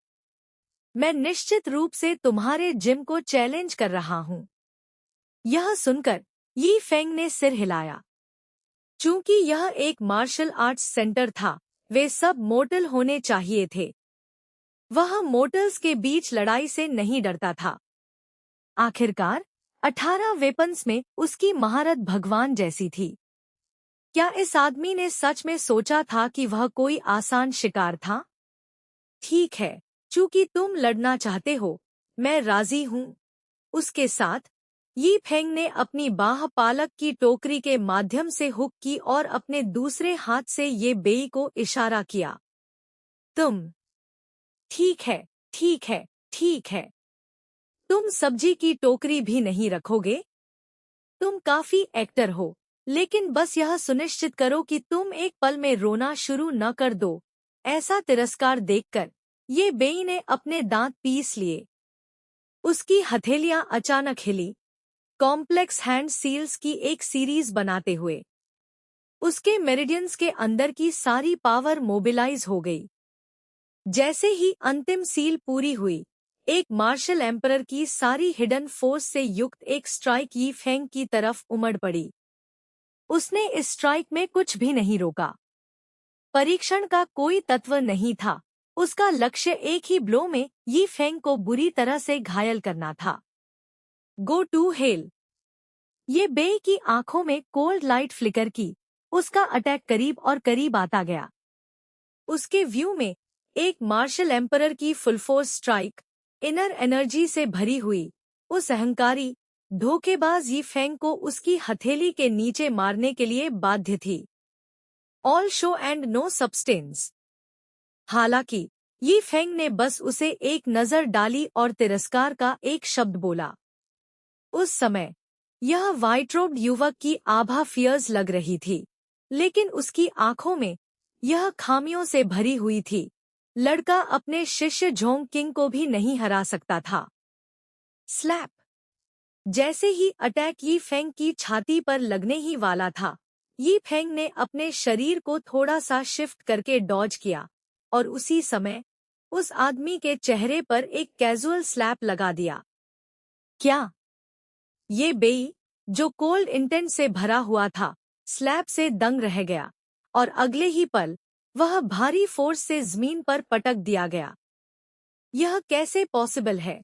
मैं निश्चित रूप से तुम्हारे जिम को चैलेंज कर रहा हूँ। यह सुनकर यी फेंग ने सिर हिलाया। चूंकि यह एक मार्शल आर्ट्स सेंटर था, वे सब मोर्टल होने चाहिए थे। वह मोर्टल्स के बीच लड़ाई से नहीं डरता था। आखिरकार 18 वेपन्स में उसकी महारत भगवान जैसी थी। क्या इस आदमी ने सच में सोचा था कि वह कोई आसान शिकार था? ठीक है, चूंकि तुम लड़ना चाहते हो, मैं राजी हूँ। उसके साथ यी फेंग ने अपनी बाह पालक की टोकरी के माध्यम से हुक की और अपने दूसरे हाथ से ये बेई को इशारा किया। तुम ठीक है, ठीक है, ठीक है। तुम सब्जी की टोकरी भी नहीं रखोगे? तुम काफी एक्टर हो, लेकिन बस यह सुनिश्चित करो कि तुम एक पल में रोना शुरू न कर दो। ऐसा तिरस्कार देखकर ये बेई ने अपने दांत पीस लिए। उसकी हथेलियां अचानक हिली, कॉम्प्लेक्स हैंड सील्स की एक सीरीज बनाते हुए। उसके मेरिडियंस के अंदर की सारी पावर मोबिलाइज हो गई। जैसे ही अंतिम सील पूरी हुई, एक मार्शल एम्परर की सारी हिडन फोर्स से युक्त एक स्ट्राइक यी फेंग की तरफ उमड़ पड़ी। उसने इस स्ट्राइक में कुछ भी नहीं रोका। परीक्षण का कोई तत्व नहीं था। उसका लक्ष्य एक ही ब्लो में यी फेंग को बुरी तरह से घायल करना था। Go to hell. ये बेई की आंखों में कोल्ड लाइट फ्लिकर की। उसका अटैक करीब और करीब आता गया। उसके व्यू में एक मार्शल एम्परर की full force strike, inner energy से भरी हुई, उस अहंकारी, धोखेबाज यी फेंग को उसकी हथेली के नीचे मारने के लिए बाध्य थी। All show and no substance. हालांकि यी फेंग ने बस उसे एक नजर डाली और तिरस्कार का एक शब्द बोला। उस समय यह वाइट्रोब्ड युवक की आभा फियर्स लग रही थी, लेकिन उसकी आंखों में यह खामियों से भरी हुई थी। लड़का अपने शिष्य झोंग किंग को भी नहीं हरा सकता था। स्लैप। जैसे ही अटैक यी फेंग की छाती पर लगने ही वाला था, यी फेंग ने अपने शरीर को थोड़ा सा शिफ्ट करके डॉज किया, और उसी समय उस आदमी के चेहरे पर एक कैजुअल स्लैप लगा दिया। क्या? ये बेई, जो कोल्ड इंटेंट से भरा हुआ था, स्लैप से दंग रह गया, और अगले ही पल वह भारी फोर्स से जमीन पर पटक दिया गया। यह कैसे पॉसिबल है?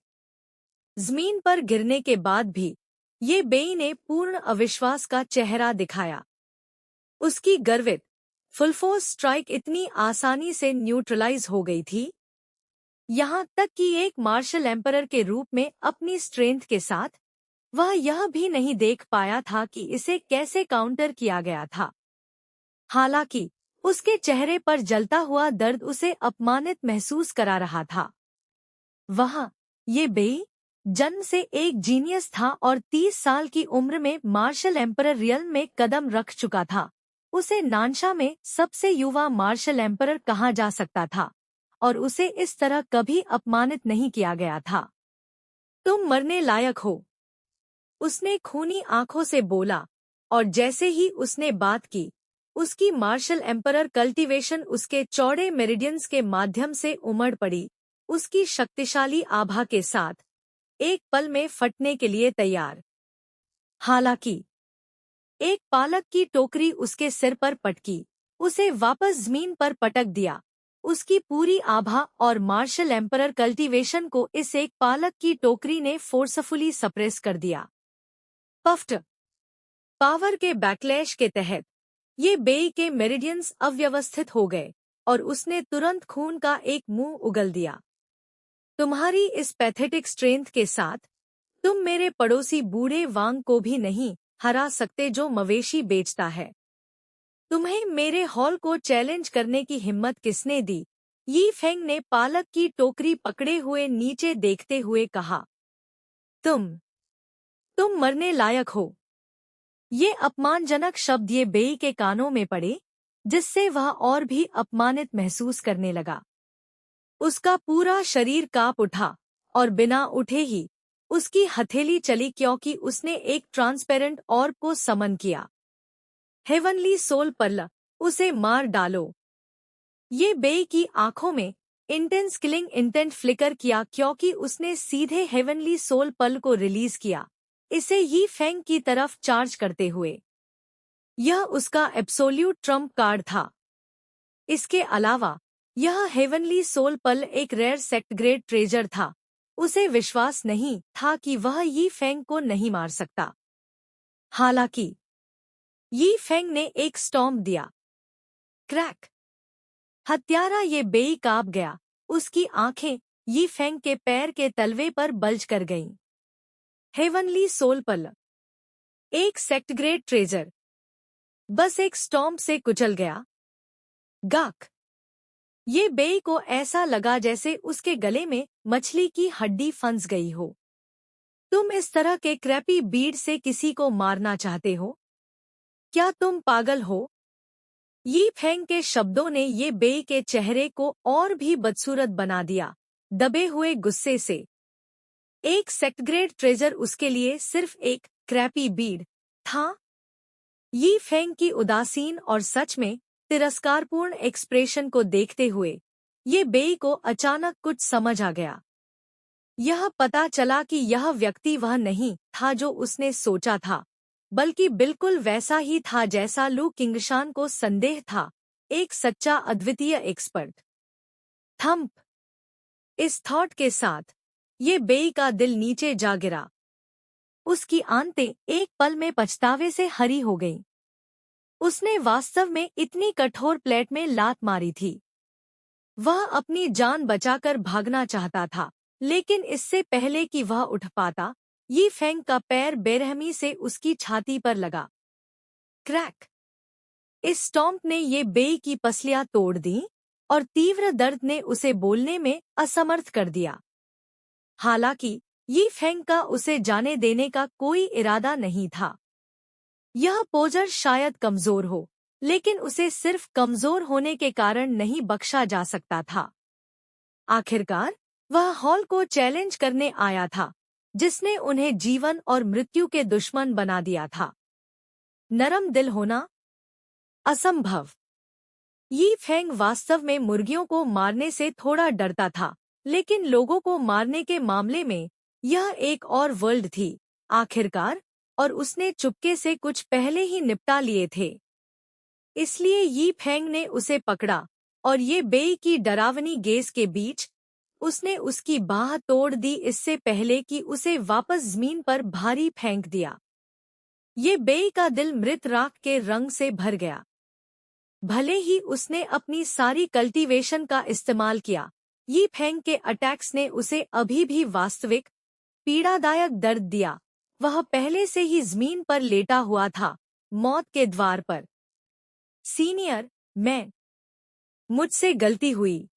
जमीन पर गिरने के बाद भी ये बेई ने पूर्ण अविश्वास का चेहरा दिखाया। उसकी गर्वित फुल फोर्स स्ट्राइक इतनी आसानी से न्यूट्रलाइज हो गई थी, यहाँ तक कि एक मार्शल एम्परर के रूप में अपनी स्ट्रेंथ के साथ वह यह भी नहीं देख पाया था कि इसे कैसे काउंटर किया गया था। हालांकि उसके चेहरे पर जलता हुआ दर्द उसे अपमानित महसूस करा रहा था। वह ये बेई जन्म से एक जीनियस था और 30 साल की उम्र में मार्शल एम्परर रियल में कदम रख चुका था। उसे नानशा में सबसे युवा मार्शल एम्परर कहा जा सकता था और उसे इस तरह कभी अपमानित नहीं किया गया था। तुम मरने लायक हो, उसने खूनी आंखों से बोला, और जैसे ही उसने बात की, उसकी मार्शल एम्परर कल्टीवेशन उसके चौड़े मेरिडियंस के माध्यम से उमड़ पड़ी, उसकी शक्तिशाली आभा के साथ एक पल में फटने के लिए तैयार। हालांकि एक पालक की टोकरी उसके सिर पर पटकी, उसे वापस जमीन पर पटक दिया। उसकी पूरी आभा और मार्शल एम्परर कल्टीवेशन को इस एक पालक की टोकरी ने फोर्सफुली सप्रेस कर दिया। पफ्ट पावर के बैकलैश के तहत ये बेई के मेरिडियंस अव्यवस्थित हो गए और उसने तुरंत खून का एक मुंह उगल दिया। तुम्हारी इस पैथेटिक स्ट्रेंथ के साथ तुम मेरे पड़ोसी बूढ़े वांग को भी नहीं हरा सकते जो मवेशी बेचता है। तुम्हें मेरे हॉल को चैलेंज करने की हिम्मत किसने दी? यी फेंग ने पालक की टोकरी पकड़े हुए नीचे देखते हुए कहा। तुम मरने लायक हो। ये अपमानजनक शब्द ये बेई के कानों में पड़े, जिससे वह और भी अपमानित महसूस करने लगा। उसका पूरा शरीर कांप उठा और बिना उठे ही उसकी हथेली चली क्योंकि उसने एक ट्रांसपेरेंट ऑर्ब को समन किया। हेवनली सोल पर्ल, उसे मार डालो। ये बेई की आंखों में इंटेंस किलिंग इंटेंट फ्लिकर किया क्योंकि उसने सीधे हेवनली सोल पर्ल को रिलीज किया, इसे यी फेंग की तरफ चार्ज करते हुए। यह उसका एब्सोल्यूट ट्रम्प कार्ड था। इसके अलावा यह हेवनली सोल पर्ल एक रेयर सेक्ट ग्रेड ट्रेजर था। उसे विश्वास नहीं था कि वह यी फेंग को नहीं मार सकता। हालांकि यी फेंग ने एक स्टॉम्प दिया। क्रैक! हत्यारा ये बेई कांप गया। उसकी आंखें यी फेंग के पैर के तलवे पर बल्ज कर गईं। हेवनली सोल पर्ल, एक सेक्ट ग्रेड ट्रेजर, बस एक स्टॉम्प से कुचल गया। गाक! ये बेई को ऐसा लगा जैसे उसके गले में मछली की हड्डी फंस गई हो। तुम इस तरह के क्रैपी बीड से किसी को मारना चाहते हो? क्या तुम पागल हो? यी फेंग के शब्दों ने ये बेई के चेहरे को और भी बदसूरत बना दिया। दबे हुए गुस्से से एक सेक्ट ग्रेड ट्रेजर उसके लिए सिर्फ एक क्रैपी बीड था। यी फेंग की उदासीन और सच में तिरस्कारपूर्ण एक्सप्रेशन को देखते हुए ये बेई को अचानक कुछ समझ आ गया। यह पता चला कि यह व्यक्ति वह नहीं था जो उसने सोचा था, बल्कि बिल्कुल वैसा ही था जैसा लू किंगशान को संदेह था, एक सच्चा अद्वितीय एक्सपर्ट। थंप! इस थॉट के साथ ये बेई का दिल नीचे जा गिरा। उसकी आंतें एक पल में पछतावे से हरी हो गईं। उसने वास्तव में इतनी कठोर प्लेट में लात मारी थी। वह अपनी जान बचाकर भागना चाहता था, लेकिन इससे पहले कि वह उठ पाता, यी फेंग का पैर बेरहमी से उसकी छाती पर लगा। क्रैक! इस स्टॉम्प ने ये बेई की पसलियां तोड़ दी और तीव्र दर्द ने उसे बोलने में असमर्थ कर दिया। हालांकि यी फेंग का उसे जाने देने का कोई इरादा नहीं था। यह पोजर शायद कमजोर हो, लेकिन उसे सिर्फ कमजोर होने के कारण नहीं बख्शा जा सकता था। आखिरकार वह हॉल को चैलेंज करने आया था, जिसने उन्हें जीवन और मृत्यु के दुश्मन बना दिया था। नरम दिल होना असंभव। यी फेंग वास्तव में मुर्गियों को मारने से थोड़ा डरता था, लेकिन लोगों को मारने के मामले में यह एक और वर्ल्ड थी। आखिरकार और उसने चुपके से कुछ पहले ही निपटा लिए थे। इसलिए यी फेंग ने उसे पकड़ा और ये बेई की डरावनी गेज के बीच उसने उसकी बाह तोड़ दी इससे पहले कि उसे वापस जमीन पर भारी फेंक दिया। ये बेई का दिल मृत राख के रंग से भर गया। भले ही उसने अपनी सारी कल्टीवेशन का इस्तेमाल किया, ये फेंग के अटैक्स ने उसे अभी भी वास्तविक पीड़ादायक दर्द दिया। वह पहले से ही जमीन पर लेटा हुआ था, मौत के द्वार पर। सीनियर, मुझसे गलती हुई।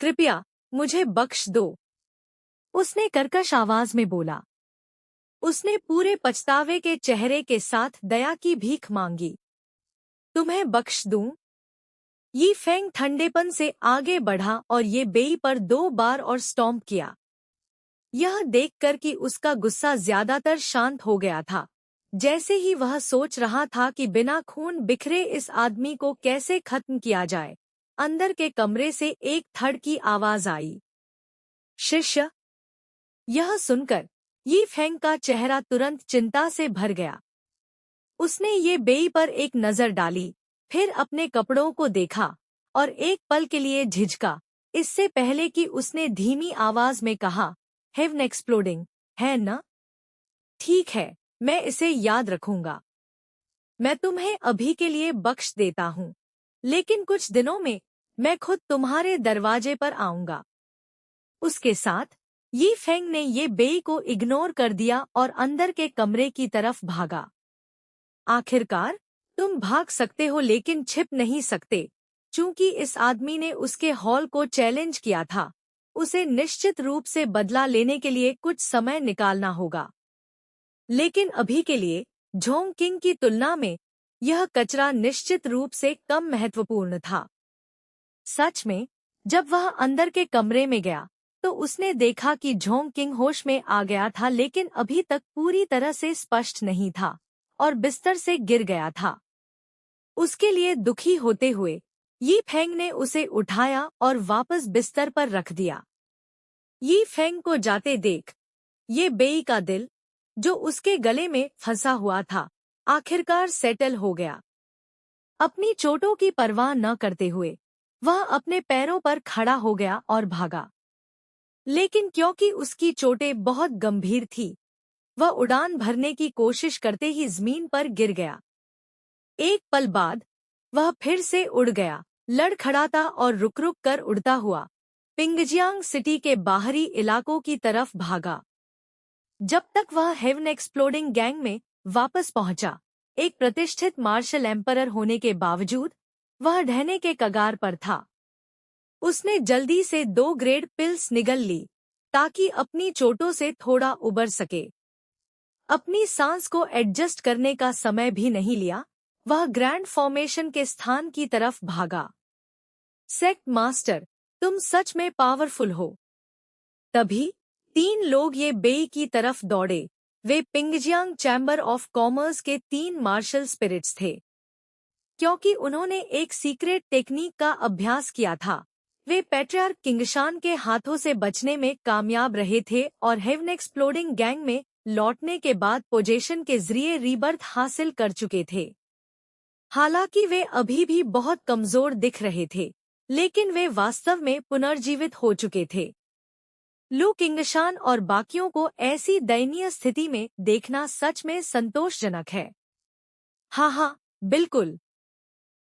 कृपया मुझे बख्श दो, उसने कर्कश आवाज में बोला। उसने पूरे पछतावे के चेहरे के साथ दया की भीख मांगी। तुम्हें बख्श दूं? ये फेंग ठंडेपन से आगे बढ़ा और ये बेई पर 2 बार और स्टॉम्प किया। यह देखकर कि उसका गुस्सा ज्यादातर शांत हो गया था। जैसे ही वह सोच रहा था कि बिना खून बिखरे इस आदमी को कैसे खत्म किया जाए, अंदर के कमरे से एक थड़ की आवाज आई। शिष्य। यह सुनकर ये फेंग का चेहरा तुरंत चिंता से भर गया। उसने ये बेई पर एक नजर डाली, फिर अपने कपड़ों को देखा और एक पल के लिए झिझका, इससे पहले कि उसने धीमी आवाज में कहा, हेवन एक्सप्लोडिंग, है न? ठीक है, मैं इसे याद रखूंगा। मैं तुम्हें अभी के लिए बख्श देता हूँ, लेकिन कुछ दिनों में मैं खुद तुम्हारे दरवाजे पर आऊंगा। उसके साथ ये फेंग ने ये बेई को इग्नोर कर दिया और अंदर के कमरे की तरफ भागा। आखिरकार तुम भाग सकते हो लेकिन छिप नहीं सकते, चूंकि इस आदमी ने उसके हॉल को चैलेंज किया था। उसे निश्चित रूप से बदला लेने के लिए कुछ समय निकालना होगा। लेकिन अभी के लिए झोंग किंग की तुलना में यह कचरा निश्चित रूप से कम महत्वपूर्ण था। सच में, जब वह अंदर के कमरे में गया तो उसने देखा कि झोंग किंग होश में आ गया था, लेकिन अभी तक पूरी तरह से स्पष्ट नहीं था और बिस्तर से गिर गया था। उसके लिए दुखी होते हुए ये फेंग ने उसे उठाया और वापस बिस्तर पर रख दिया। ये फेंग को जाते देख ये बेई का दिल, जो उसके गले में फंसा हुआ था, आखिरकार सेटल हो गया। अपनी चोटों की परवाह न करते हुए वह अपने पैरों पर खड़ा हो गया और भागा। लेकिन क्योंकि उसकी चोटें बहुत गंभीर थी, वह उड़ान भरने की कोशिश करते ही जमीन पर गिर गया। एक पल बाद वह फिर से उड़ गया, लड़खड़ाता और रुक-रुक कर उड़ता हुआ पिंगजियांग सिटी के बाहरी इलाकों की तरफ भागा। जब तक वह हेवन एक्सप्लोडिंग गैंग में वापस पहुंचा, एक प्रतिष्ठित मार्शल एम्परर होने के बावजूद वह ढहने के कगार पर था। उसने जल्दी से 2 ग्रेड पिल्स निगल ली ताकि अपनी चोटों से थोड़ा उबर सके। अपनी सांस को एडजस्ट करने का समय भी नहीं लिया, वह ग्रैंड फॉर्मेशन के स्थान की तरफ भागा। सेक्ट मास्टर, तुम सच में पावरफुल हो। तभी 3 लोग ये बेई की तरफ दौड़े। वे पिंगजियांग चैम्बर ऑफ कॉमर्स के 3 मार्शल स्पिरिट्स थे। क्योंकि उन्होंने एक सीक्रेट टेक्निक का अभ्यास किया था, वे पैट्रियार्क किंगशान के हाथों से बचने में कामयाब रहे थे और हेवन एक्सप्लोडिंग गैंग में लौटने के बाद पोजेशन के जरिए रीबर्थ हासिल कर चुके थे। हालांकि वे अभी भी बहुत कमजोर दिख रहे थे, लेकिन वे वास्तव में पुनर्जीवित हो चुके थे। लू किंगशान और बाकियों को ऐसी दयनीय स्थिति में देखना सच में संतोषजनक है। हाँ, बिल्कुल।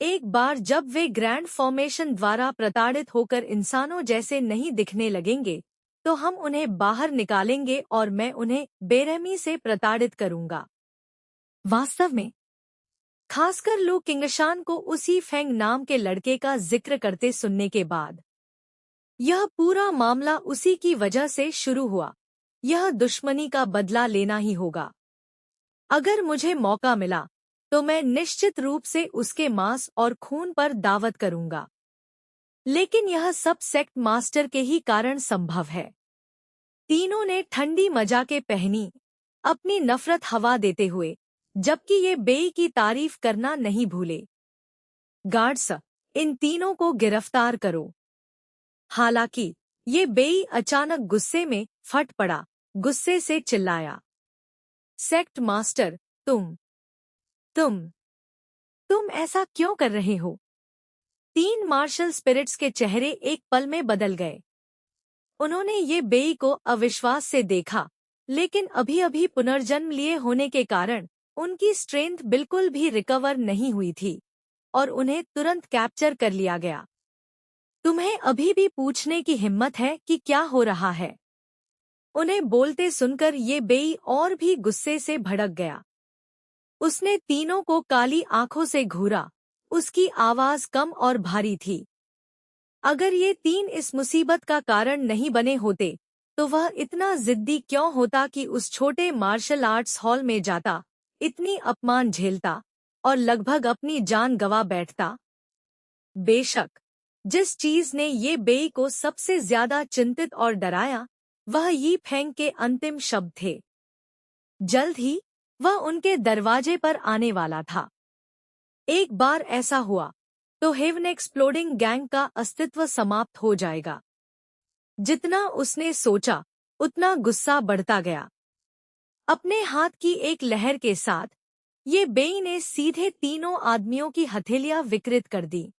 एक बार जब वे ग्रैंड फॉर्मेशन द्वारा प्रताड़ित होकर इंसानों जैसे नहीं दिखने लगेंगे, तो हम उन्हें बाहर निकालेंगे और मैं उन्हें बेरहमी से प्रताड़ित करूंगा। वास्तव में, खासकर लू किंगशान को उसी फेंग नाम के लड़के का जिक्र करते सुनने के बाद। यह पूरा मामला उसी की वजह से शुरू हुआ। यह दुश्मनी का बदला लेना ही होगा। अगर मुझे मौका मिला तो मैं निश्चित रूप से उसके मांस और खून पर दावत करूंगा। लेकिन यह सब सेक्ट मास्टर के ही कारण संभव है। तीनों ने ठंडी मजाकें पहनी, अपनी नफरत हवा देते हुए, जबकि ये बेई की तारीफ करना नहीं भूले। गार्ड्स, इन तीनों को गिरफ्तार करो। हालांकि ये बेई अचानक गुस्से में फट पड़ा, गुस्से से चिल्लाया, सेक्ट मास्टर, तुम ऐसा क्यों कर रहे हो? तीन मार्शल स्पिरिट्स के चेहरे एक पल में बदल गए। उन्होंने ये बेई को अविश्वास से देखा, लेकिन अभी अभी पुनर्जन्म लिए होने के कारण उनकी स्ट्रेंथ बिल्कुल भी रिकवर नहीं हुई थी और उन्हें तुरंत कैप्चर कर लिया गया। तुम्हें अभी भी पूछने की हिम्मत है कि क्या हो रहा है? उन्हें बोलते सुनकर ये बेई और भी गुस्से से भड़क गया। उसने तीनों को काली आंखों से घूरा। उसकी आवाज कम और भारी थी। अगर ये तीन इस मुसीबत का कारण नहीं बने होते, तो वह इतना जिद्दी क्यों होता कि उस छोटे मार्शल आर्ट्स हॉल में जाता, इतनी अपमान झेलता और लगभग अपनी जान गंवा बैठता? बेशक, जिस चीज ने ये बेई को सबसे ज्यादा चिंतित और डराया, वह यी फेंग के अंतिम शब्द थे। जल्द ही वह उनके दरवाजे पर आने वाला था। एक बार ऐसा हुआ तो हेवन एक्सप्लोडिंग गैंग का अस्तित्व समाप्त हो जाएगा। जितना उसने सोचा, उतना गुस्सा बढ़ता गया। अपने हाथ की एक लहर के साथ ये बेई ने सीधे तीनों आदमियों की हथेलियां विकृत कर दी।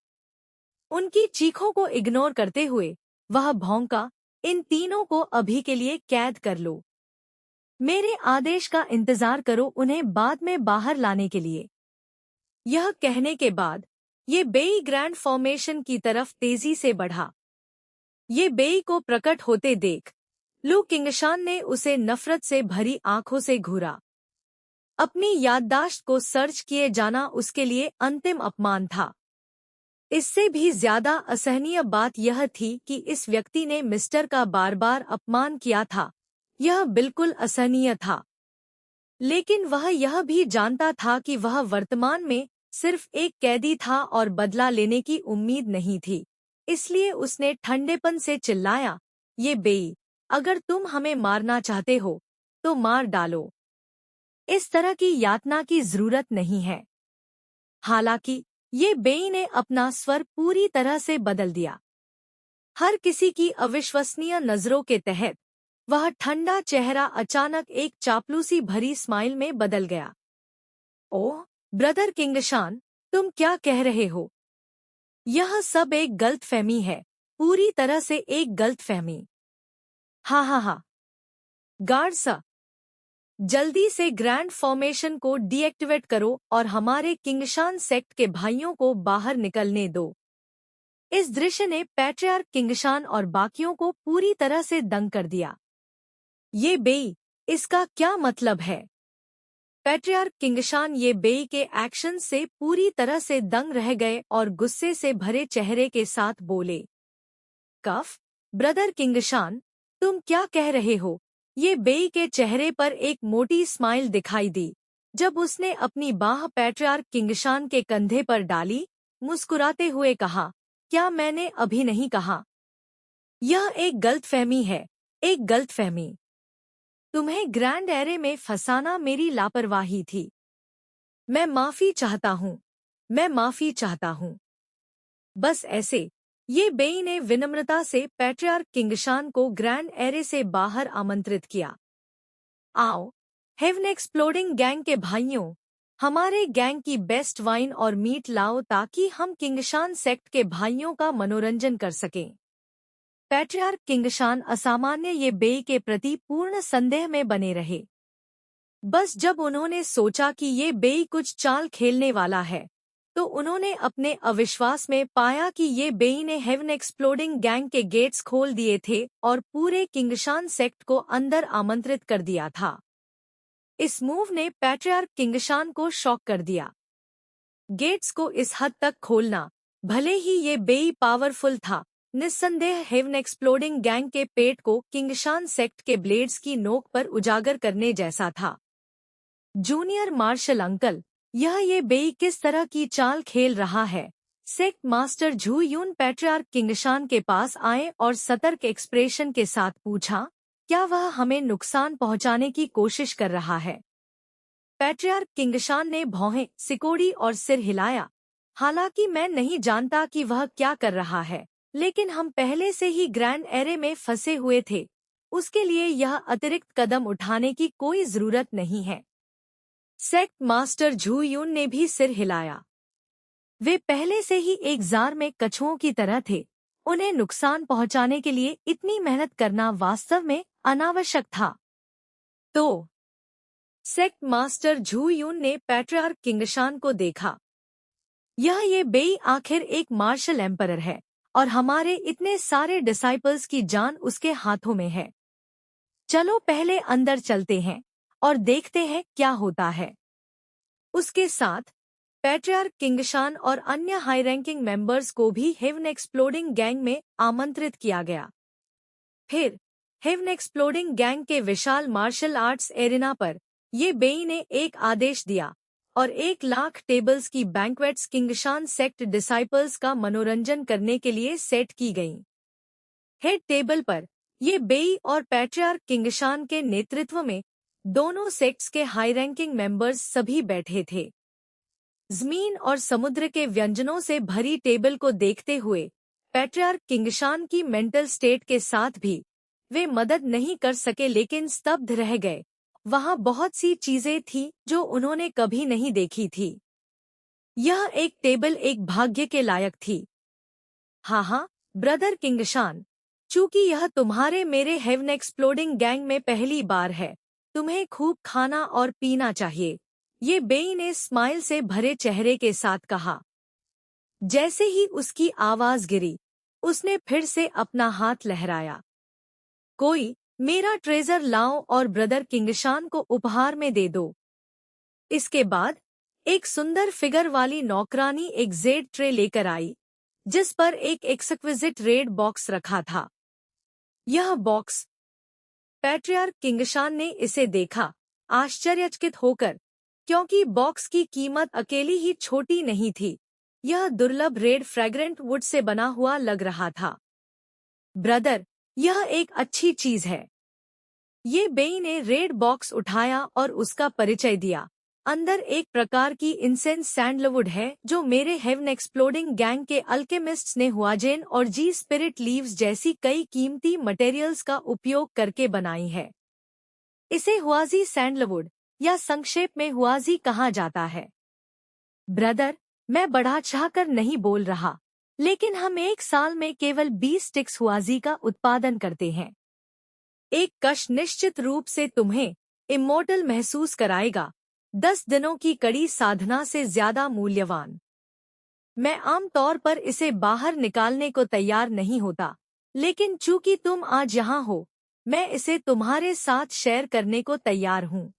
उनकी चीखों को इग्नोर करते हुए वह भौंका, इन तीनों को अभी के लिए कैद कर लो। मेरे आदेश का इंतजार करो उन्हें बाद में बाहर लाने के लिए। यह कहने के बाद ये बेई ग्रैंड फॉर्मेशन की तरफ तेजी से बढ़ा। ये बेई को प्रकट होते देख लू किंगशान ने उसे नफरत से भरी आंखों से घूरा। अपनी याददाश्त को सर्च किए जाना उसके लिए अंतिम अपमान था। इससे भी ज्यादा असहनीय बात यह थी कि इस व्यक्ति ने मिस्टर का बार बार अपमान किया था। यह बिल्कुल असहनीय था। लेकिन वह यह भी जानता था कि वह वर्तमान में सिर्फ एक कैदी था और बदला लेने की उम्मीद नहीं थी। इसलिए उसने ठंडेपन से चिल्लाया, ये बेई, अगर तुम हमें मारना चाहते हो तो मार डालो। इस तरह की यातना की जरूरत नहीं है। हालांकि ये बेई ने अपना स्वर पूरी तरह से बदल दिया। हर किसी की अविश्वसनीय नजरों के तहत वह ठंडा चेहरा अचानक एक चापलूसी भरी स्माइल में बदल गया। ओह ब्रदर किंगशान, तुम क्या कह रहे हो? यह सब एक गलतफहमी है, पूरी तरह से एक गलतफहमी। हाँ, गार्ड सर, जल्दी से ग्रैंड फॉर्मेशन को डीएक्टिवेट करो और हमारे किंगशान सेक्ट के भाइयों को बाहर निकलने दो। इस दृश्य ने पैट्रियार्क किंगशान और बाकियों को पूरी तरह से दंग कर दिया। ये बेई, इसका क्या मतलब है? पैट्रियार्क किंगशान ये बेई के एक्शन से पूरी तरह से दंग रह गए और गुस्से से भरे चेहरे के साथ बोले, कफ, ब्रदर किंगशान, तुम क्या कह रहे हो? ये बेई के चेहरे पर एक मोटी स्माइल दिखाई दी जब उसने अपनी बाह पैट्रियार्क किंगशान के कंधे पर डाली। मुस्कुराते हुए कहा, क्या मैंने अभी नहीं कहा? यह एक गलतफहमी है, एक गलतफहमी। तुम्हें ग्रैंड एरे में फंसाना मेरी लापरवाही थी। मैं माफी चाहता हूँ, मैं माफी चाहता हूँ। बस ऐसे ये बेई ने विनम्रता से पैट्रियार्क किंगशान को ग्रैंड एरे से बाहर आमंत्रित किया। आओ, हेवन एक्सप्लोडिंग गैंग के भाइयों, हमारे गैंग की बेस्ट वाइन और मीट लाओ ताकि हम किंगशान सेक्ट के भाइयों का मनोरंजन कर सकें। पैट्रियार्क किंगशान असामान्य ये बेई के प्रति पूर्ण संदेह में बने रहे। बस जब उन्होंने सोचा कि ये बेई कुछ चाल खेलने वाला है, तो उन्होंने अपने अविश्वास में पाया कि ये बेई ने हेवन एक्सप्लोडिंग गैंग के गेट्स खोल दिए थे और पूरे किंगशान सेक्ट को अंदर आमंत्रित कर दिया था। इस मूव ने पैट्रियार्क किंगशान को शॉक कर दिया। गेट्स को इस हद तक खोलना, भले ही ये बेई पावरफुल था, निस्संदेह हेवन एक्सप्लोडिंग गैंग के पेट को किंगशान सेक्ट के ब्लेड्स की नोक पर उजागर करने जैसा था। जूनियर मार्शल अंकल, यह ये बेई किस तरह की चाल खेल रहा है? सेक्ट मास्टर झू यून पैट्रियार्क किंगशान के पास आए और सतर्क एक्सप्रेशन के साथ पूछा, क्या वह हमें नुकसान पहुंचाने की कोशिश कर रहा है? पैट्रियार्क किंगशान ने भौहें सिकोड़ी और सिर हिलाया। हालांकि मैं नहीं जानता कि वह क्या कर रहा है, लेकिन हम पहले से ही ग्रैंड एरे में फंसे हुए थे। उसके लिए यह अतिरिक्त कदम उठाने की कोई जरूरत नहीं है। सेक्ट मास्टर झू यून ने भी सिर हिलाया। वे पहले से ही एक जार में कछुओं की तरह थे। उन्हें नुकसान पहुंचाने के लिए इतनी मेहनत करना वास्तव में अनावश्यक था। तो सेक्ट मास्टर झू यून ने पैट्रियार्क किंगशान को देखा। ये बेई आखिर एक मार्शल एम्परर है और हमारे इतने सारे डिसाइपल्स की जान उसके हाथों में है। चलो पहले अंदर चलते हैं और देखते हैं क्या होता है। उसके साथ पैट्रियार्क किंगशान और अन्य हाई रैंकिंग मेंबर्स को भी हेवन एक्सप्लोडिंग गैंग में आमंत्रित किया गया। फिर हेवन एक्सप्लोडिंग गैंग के विशाल मार्शल आर्ट्स एरिना पर ये बेई ने एक आदेश दिया और 1 लाख टेबल्स की बैंक्वेट्स किंगशान सेक्ट डिसाइपल्स का मनोरंजन करने के लिए सेट की गईं। हेड टेबल पर ये बेई और पैट्रियार्क किंगशान के नेतृत्व में दोनों सेक्ट्स के हाई रैंकिंग मेंबर्स सभी बैठे थे। जमीन और समुद्र के व्यंजनों से भरी टेबल को देखते हुए पैट्रियार्क किंगशान की मेंटल स्टेट के साथ भी वे मदद नहीं कर सके, लेकिन स्तब्ध रह गए। वहां बहुत सी चीजें थीं जो उन्होंने कभी नहीं देखी थी। यह एक टेबल एक भाग्य के लायक थी। हाँ, ब्रदर किंगशान, चूंकि यह तुम्हारे मेरे हेवन एक्सप्लोडिंग गैंग में पहली बार है, तुम्हें खूब खाना और पीना चाहिए, ये बेई ने स्माइल से भरे चेहरे के साथ कहा। जैसे ही उसकी आवाज गिरी, उसने फिर से अपना हाथ लहराया। कोई मेरा ट्रेजर लाओ और ब्रदर किंगशान को उपहार में दे दो। इसके बाद एक सुंदर फिगर वाली नौकरानी एक जेड ट्रे लेकर आई, जिस पर एक एक्सक्विजिट रेड बॉक्स रखा था। यह बॉक्स, पैट्रियार्क किंगशान ने इसे देखा आश्चर्यचकित होकर, क्योंकि बॉक्स की कीमत अकेली ही छोटी नहीं थी। यह दुर्लभ रेड फ्रेग्रेंट वुड से बना हुआ लग रहा था। ब्रदर, यह एक अच्छी चीज है। ये बेई ने रेड बॉक्स उठाया और उसका परिचय दिया। अंदर एक प्रकार की इंसेंस सैंडलवुड है जो मेरे हेवन एक्सप्लोडिंग गैंग के अल्केमिस्ट्स ने हुआजेन और जी स्पिरिट लीव्स जैसी कई कीमती मटेरियल्स का उपयोग करके बनाई है। इसे हुआजी सैंडलवुड या संक्षेप में हुआजी कहा जाता है। ब्रदर, मैं बढ़ा चढ़ाकर नहीं बोल रहा, लेकिन हम एक साल में केवल 20 स्टिक्स हुआजी का उत्पादन करते हैं। एक कश निश्चित रूप से तुम्हें इमोर्टल महसूस कराएगा, 10 दिनों की कड़ी साधना से ज्यादा मूल्यवान। मैं आमतौर पर इसे बाहर निकालने को तैयार नहीं होता, लेकिन चूंकि तुम आज यहाँ हो, मैं इसे तुम्हारे साथ शेयर करने को तैयार हूँ।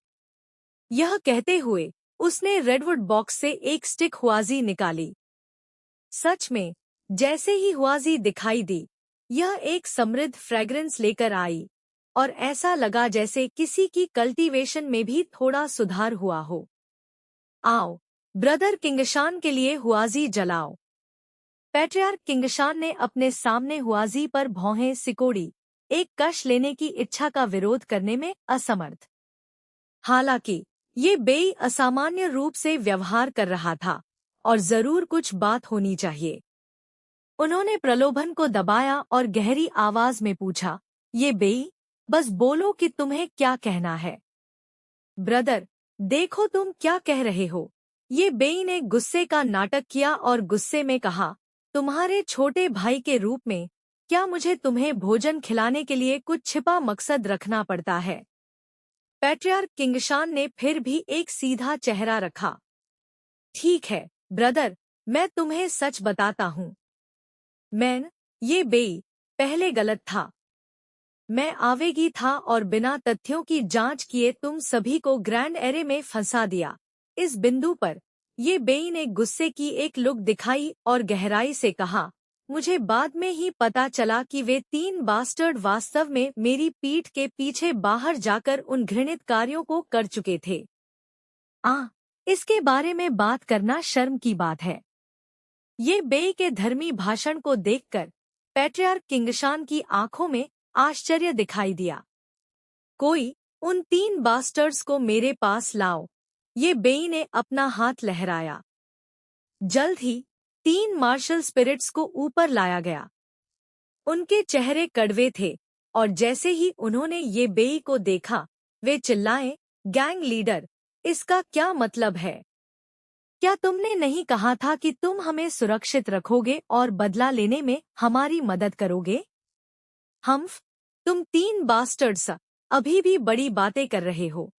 यह कहते हुए उसने रेडवुड बॉक्स से एक स्टिक हुआजी निकाली। सच में, जैसे ही हुआजी दिखाई दी, यह एक समृद्ध फ्रेग्रेंस लेकर आई और ऐसा लगा जैसे किसी की कल्टीवेशन में भी थोड़ा सुधार हुआ हो। आओ, ब्रदर किंगशान के लिए हुआजी जलाओ। पैट्रियार्क किंगशान ने अपने सामने हुआजी पर भौहें सिकोड़ी, एक कश लेने की इच्छा का विरोध करने में असमर्थ। हालांकि ये बेई असामान्य रूप से व्यवहार कर रहा था और जरूर कुछ बात होनी चाहिए। उन्होंने प्रलोभन को दबाया और गहरी आवाज में पूछा, ये बेई, बस बोलो कि तुम्हें क्या कहना है। ब्रदर, देखो तुम क्या कह रहे हो। ये बेई ने गुस्से का नाटक किया और गुस्से में कहा, तुम्हारे छोटे भाई के रूप में क्या मुझे तुम्हें भोजन खिलाने के लिए कुछ छिपा मकसद रखना पड़ता है। पैट्रियार्क किंगशान ने फिर भी एक सीधा चेहरा रखा। ठीक है ब्रदर, मैं तुम्हें सच बताता हूँ। ये बेई पहले गलत था। मैं आवेगी था और बिना तथ्यों की जांच किए तुम सभी को ग्रैंड एरे में फंसा दिया। इस बिंदु पर ये बेई ने गुस्से की एक लुक दिखाई और गहराई से कहा, मुझे बाद में ही पता चला कि वे 3 बास्टर्ड वास्तव में मेरी पीठ के पीछे बाहर जाकर उन घृणित कार्यों को कर चुके थे। इसके बारे में बात करना शर्म की बात है। ये बेई के धर्मी भाषण को देखकर पैट्रियार्क किंगशान की आंखों में आश्चर्य दिखाई दिया। कोई उन 3 बास्टर्ड्स को मेरे पास लाओ। ये बेई ने अपना हाथ लहराया। जल्द ही 3 मार्शल स्पिरिट्स को ऊपर लाया गया। उनके चेहरे कड़वे थे और जैसे ही उन्होंने ये बेई को देखा, वे चिल्लाए, गैंग लीडर, इसका क्या मतलब है। क्या तुमने नहीं कहा था कि तुम हमें सुरक्षित रखोगे और बदला लेने में हमारी मदद करोगे? हम्फ, तुम 3 बास्टर्ड्स अभी भी बड़ी बातें कर रहे हो।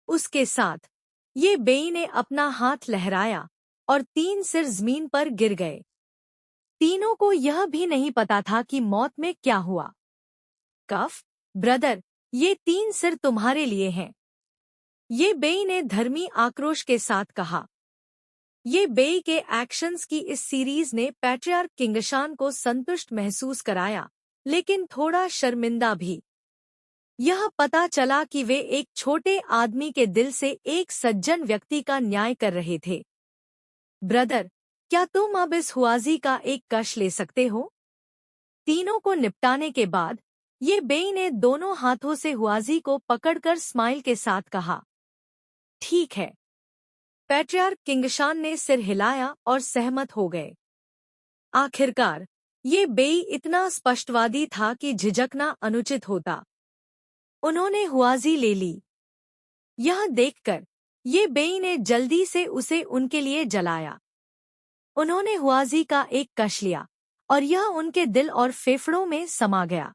उसके साथ ये बेई ने अपना हाथ लहराया और 3 सिर जमीन पर गिर गए। तीनों को यह भी नहीं पता था कि मौत में क्या हुआ। कफ, ब्रदर, ये 3 सिर तुम्हारे लिए हैं। ये बेई ने धर्मी आक्रोश के साथ कहा। ये बेई के एक्शंस की इस सीरीज ने पैट्रियार्क किंगशान को संतुष्ट महसूस कराया, लेकिन थोड़ा शर्मिंदा भी। यह पता चला कि वे एक छोटे आदमी के दिल से एक सज्जन व्यक्ति का न्याय कर रहे थे। ब्रदर, क्या तुम अब इस हुआजी का एक कश ले सकते हो? तीनों को निपटाने के बाद ये बेई ने दोनों हाथों से हुआजी को पकड़कर स्माइल के साथ कहा, ठीक है। पैट्रियार्क किंगशान ने सिर हिलाया और सहमत हो गए। आखिरकार ये बेई इतना स्पष्टवादी था कि झिझकना अनुचित होता। उन्होंने हुआजी ले ली। यह देखकर ये बेई ने जल्दी से उसे उनके लिए जलाया। उन्होंने हुआजी का एक कश लिया और यह उनके दिल और फेफड़ों में समा गया।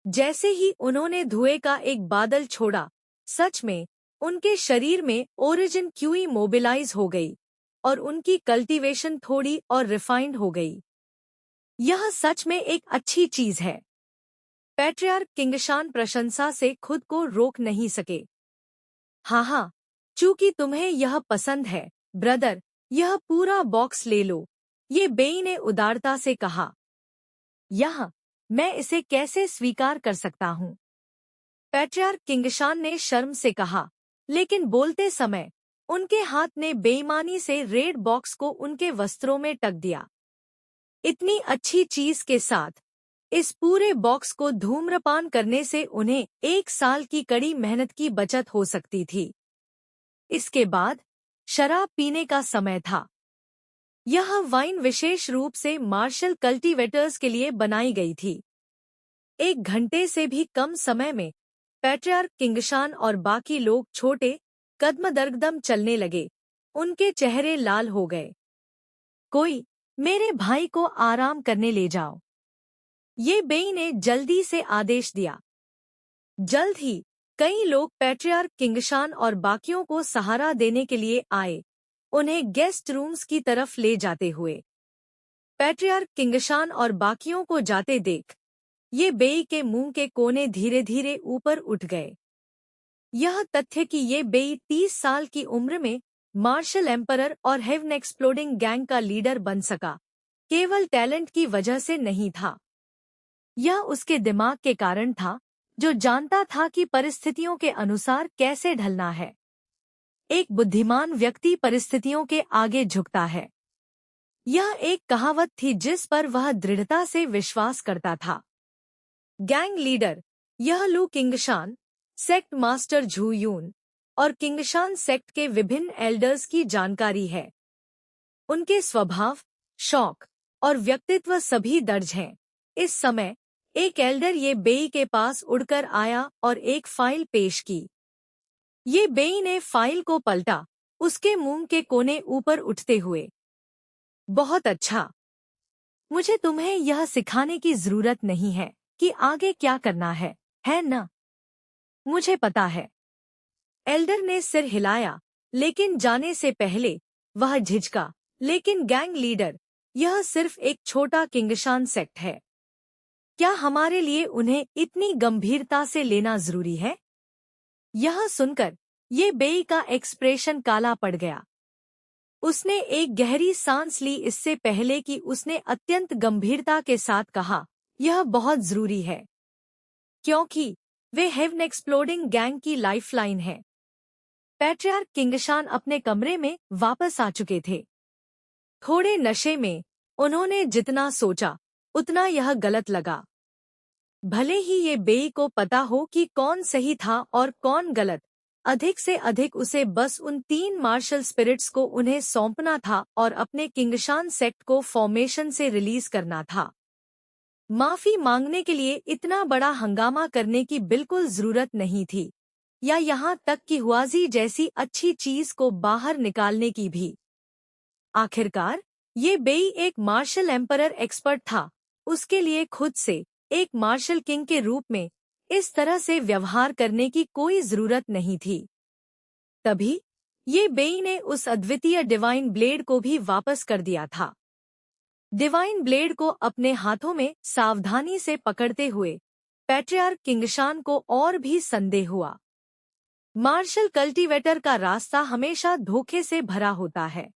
जैसे ही उन्होंने धुएं का एक बादल छोड़ा, सच में उनके शरीर में ओरिजिन क्यूई मोबिलाइज हो गई और उनकी कल्टीवेशन थोड़ी और रिफाइंड हो गई। यह सच में एक अच्छी चीज है। पैट्रियार्क किंगशान प्रशंसा से खुद को रोक नहीं सके। हाँ, चूंकि तुम्हें यह पसंद है, ब्रदर, यह पूरा बॉक्स ले लो, ये बेई ने उदारता से कहा। मैं इसे कैसे स्वीकार कर सकता हूँ? पैट्रियार्क किंगशान ने शर्म से कहा, लेकिन बोलते समय उनके हाथ ने बेईमानी से रेड बॉक्स को उनके वस्त्रों में टक दिया। इतनी अच्छी चीज के साथ इस पूरे बॉक्स को धूम्रपान करने से उन्हें 1 साल की कड़ी मेहनत की बचत हो सकती थी। इसके बाद शराब पीने का समय था। यह वाइन विशेष रूप से मार्शल कल्टीवेटर्स के लिए बनाई गई थी। 1 घंटे से भी कम समय में पैट्रियार्क किंगशान और बाकी लोग छोटे कदम चलने लगे। उनके चेहरे लाल हो गए। कोई मेरे भाई को आराम करने ले जाओ, ये बेई ने जल्दी से आदेश दिया। जल्द ही कई लोग पैट्रियार्क किंगशान और बाकियों को सहारा देने के लिए आए, उन्हें गेस्ट रूम्स की तरफ ले जाते हुए। पैट्रियार्क किंगशान और बाकियों को जाते देख ये बेई के मुंह के कोने धीरे धीरे ऊपर उठ गए। यह तथ्य कि ये बेई 30 साल की उम्र में मार्शल एम्परर और हेवन एक्सप्लोडिंग गैंग का लीडर बन सका, केवल टैलेंट की वजह से नहीं था। यह उसके दिमाग के कारण था, जो जानता था कि परिस्थितियों के अनुसार कैसे ढलना है। एक बुद्धिमान व्यक्ति परिस्थितियों के आगे झुकता है। यह एक कहावत थी जिस पर वह दृढ़ता से विश्वास करता था। गैंग लीडर यह लू किंगशान, सेक्ट मास्टर झू यून और किंगशान सेक्ट के विभिन्न एल्डर्स की जानकारी है। उनके स्वभाव, शौक और व्यक्तित्व सभी दर्ज हैं। इस समय एक एल्डर ये बेई के पास उड़कर आया और एक फाइल पेश की। ये बेई ने फाइल को पलटा, उसके मुंह के कोने ऊपर उठते हुए। बहुत अच्छा। मुझे तुम्हें यह सिखाने की जरूरत नहीं है कि आगे क्या करना है ना? मुझे पता है। एल्डर ने सिर हिलाया, लेकिन जाने से पहले वह झिझका। लेकिन गैंग लीडर, यह सिर्फ एक छोटा किंगशान सेक्ट है। क्या हमारे लिए उन्हें इतनी गंभीरता से लेना जरूरी है? यह सुनकर ये बेई का एक्सप्रेशन काला पड़ गया। उसने एक गहरी सांस ली इससे पहले कि उसने अत्यंत गंभीरता के साथ कहा, यह बहुत जरूरी है, क्योंकि वे हेवन एक्सप्लोडिंग गैंग की लाइफलाइन है। पैट्रियार्क किंगशान अपने कमरे में वापस आ चुके थे। थोड़े नशे में उन्होंने जितना सोचा उतना यह गलत लगा। भले ही ये बेई को पता हो कि कौन सही था और कौन गलत, अधिक से अधिक उसे बस उन 3 मार्शल स्पिरिट्स को उन्हें सौंपना था और अपने किंगशान सेक्ट को फॉर्मेशन से रिलीज करना था। माफी मांगने के लिए इतना बड़ा हंगामा करने की बिल्कुल जरूरत नहीं थी। या यहाँ तक कि हुआजी जैसी अच्छी चीज को बाहर निकालने की भी। आखिरकार ये बेई एक मार्शल एम्परर एक्सपर्ट था। उसके लिए खुद से एक मार्शल किंग के रूप में इस तरह से व्यवहार करने की कोई जरूरत नहीं थी। तभी ये बेई ने उस अद्वितीय डिवाइन ब्लेड को भी वापस कर दिया था। डिवाइन ब्लेड को अपने हाथों में सावधानी से पकड़ते हुए पैट्रियार्क किंगशान को और भी संदेह हुआ। मार्शल कल्टीवेटर का रास्ता हमेशा धोखे से भरा होता है,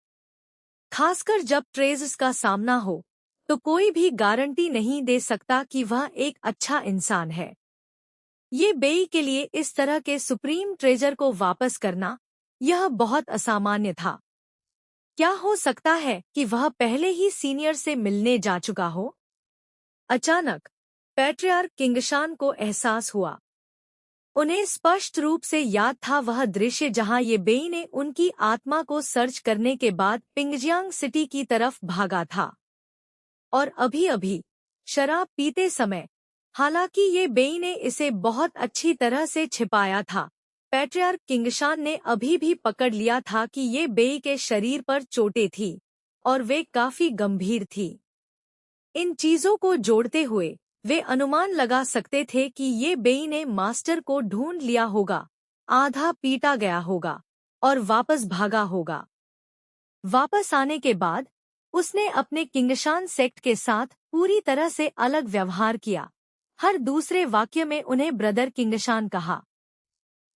खासकर जब ट्रेजर्स का सामना हो तो कोई भी गारंटी नहीं दे सकता कि वह एक अच्छा इंसान है। ये बेई के लिए इस तरह के सुप्रीम ट्रेजर को वापस करना यह बहुत असामान्य था। क्या हो सकता है कि वह पहले ही सीनियर से मिलने जा चुका हो? अचानक पैट्रियार्क किंगशान को एहसास हुआ। उन्हें स्पष्ट रूप से याद था वह दृश्य जहां ये बेई ने उनकी आत्मा को सर्च करने के बाद पिंगजियांग सिटी की तरफ भागा था। और अभी-अभी शराब पीते समय, हालांकि ये बेई ने इसे बहुत अच्छी तरह से छिपाया था, पैट्रियार्क किंगशान ने अभी भी पकड़ लिया था कि ये बेई के शरीर पर चोटें थी और वे काफी गंभीर थी। इन चीजों को जोड़ते हुए वे अनुमान लगा सकते थे कि ये बेई ने मास्टर को ढूंढ लिया होगा, आधा पीटा गया होगा और वापस भागा होगा। वापस आने के बाद उसने अपने किंगशान सेक्ट के साथ पूरी तरह से अलग व्यवहार किया। हर दूसरे वाक्य में उन्हें ब्रदर किंगशान कहा।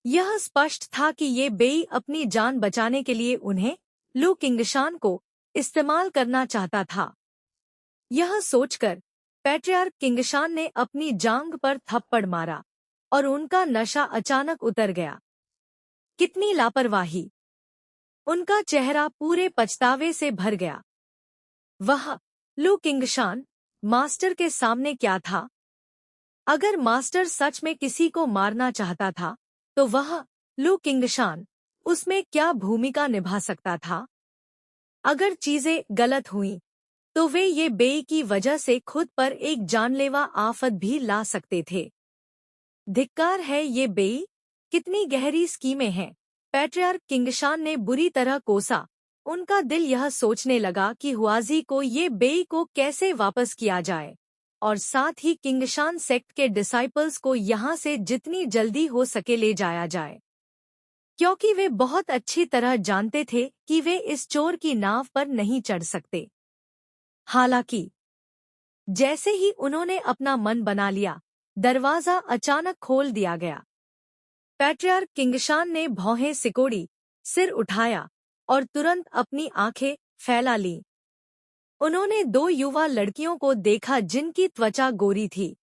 यह स्पष्ट था कि ये बेई अपनी जान बचाने के लिए उन्हें लू किंगशान को इस्तेमाल करना चाहता था। यह सोचकर पैट्रियार्क किंगशान ने अपनी जांघ पर थप्पड़ मारा और उनका नशा अचानक उतर गया। कितनी लापरवाही! उनका चेहरा पूरे पछतावे से भर गया। वह लू किंगशान मास्टर के सामने क्या था? अगर मास्टर सच में किसी को मारना चाहता था तो वह लू किंगशान उसमें क्या भूमिका निभा सकता था? अगर चीजें गलत हुईं तो वे ये बेई की वजह से खुद पर एक जानलेवा आफत भी ला सकते थे। धिक्कार है ये बेई, कितनी गहरी स्कीमें हैं। पैट्रियार्क किंगशान ने बुरी तरह कोसा। उनका दिल यह सोचने लगा कि हुआजी को ये बेई को कैसे वापस किया जाए और साथ ही किंगशान सेक्ट के डिसाइपल्स को यहाँ से जितनी जल्दी हो सके ले जाया जाए, क्योंकि वे बहुत अच्छी तरह जानते थे कि वे इस चोर की नाव पर नहीं चढ़ सकते। हालांकि जैसे ही उन्होंने अपना मन बना लिया, दरवाजा अचानक खोल दिया गया। पैट्रियार्क किंगशान ने भौहें सिकोड़ी, सिर उठाया और तुरंत अपनी आंखें फैला लीं। उन्होंने दो युवा लड़कियों को देखा जिनकी त्वचा गोरी थी,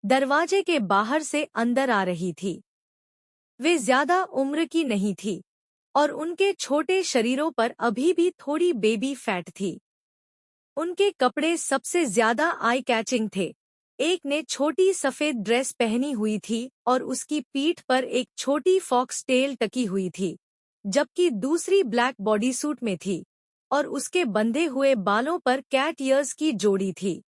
दरवाजे के बाहर से अंदर आ रही थी। वे ज्यादा उम्र की नहीं थी और उनके छोटे शरीरों पर अभी भी थोड़ी बेबी फैट थी। उनके कपड़े सबसे ज्यादा आई कैचिंग थे। एक ने छोटी सफेद ड्रेस पहनी हुई थी और उसकी पीठ पर एक छोटी फॉक्स टेल टकी हुई थी, जबकि दूसरी ब्लैक बॉडी सूट में थी और उसके बंधे हुए बालों पर कैट ईयर्स की जोड़ी थी।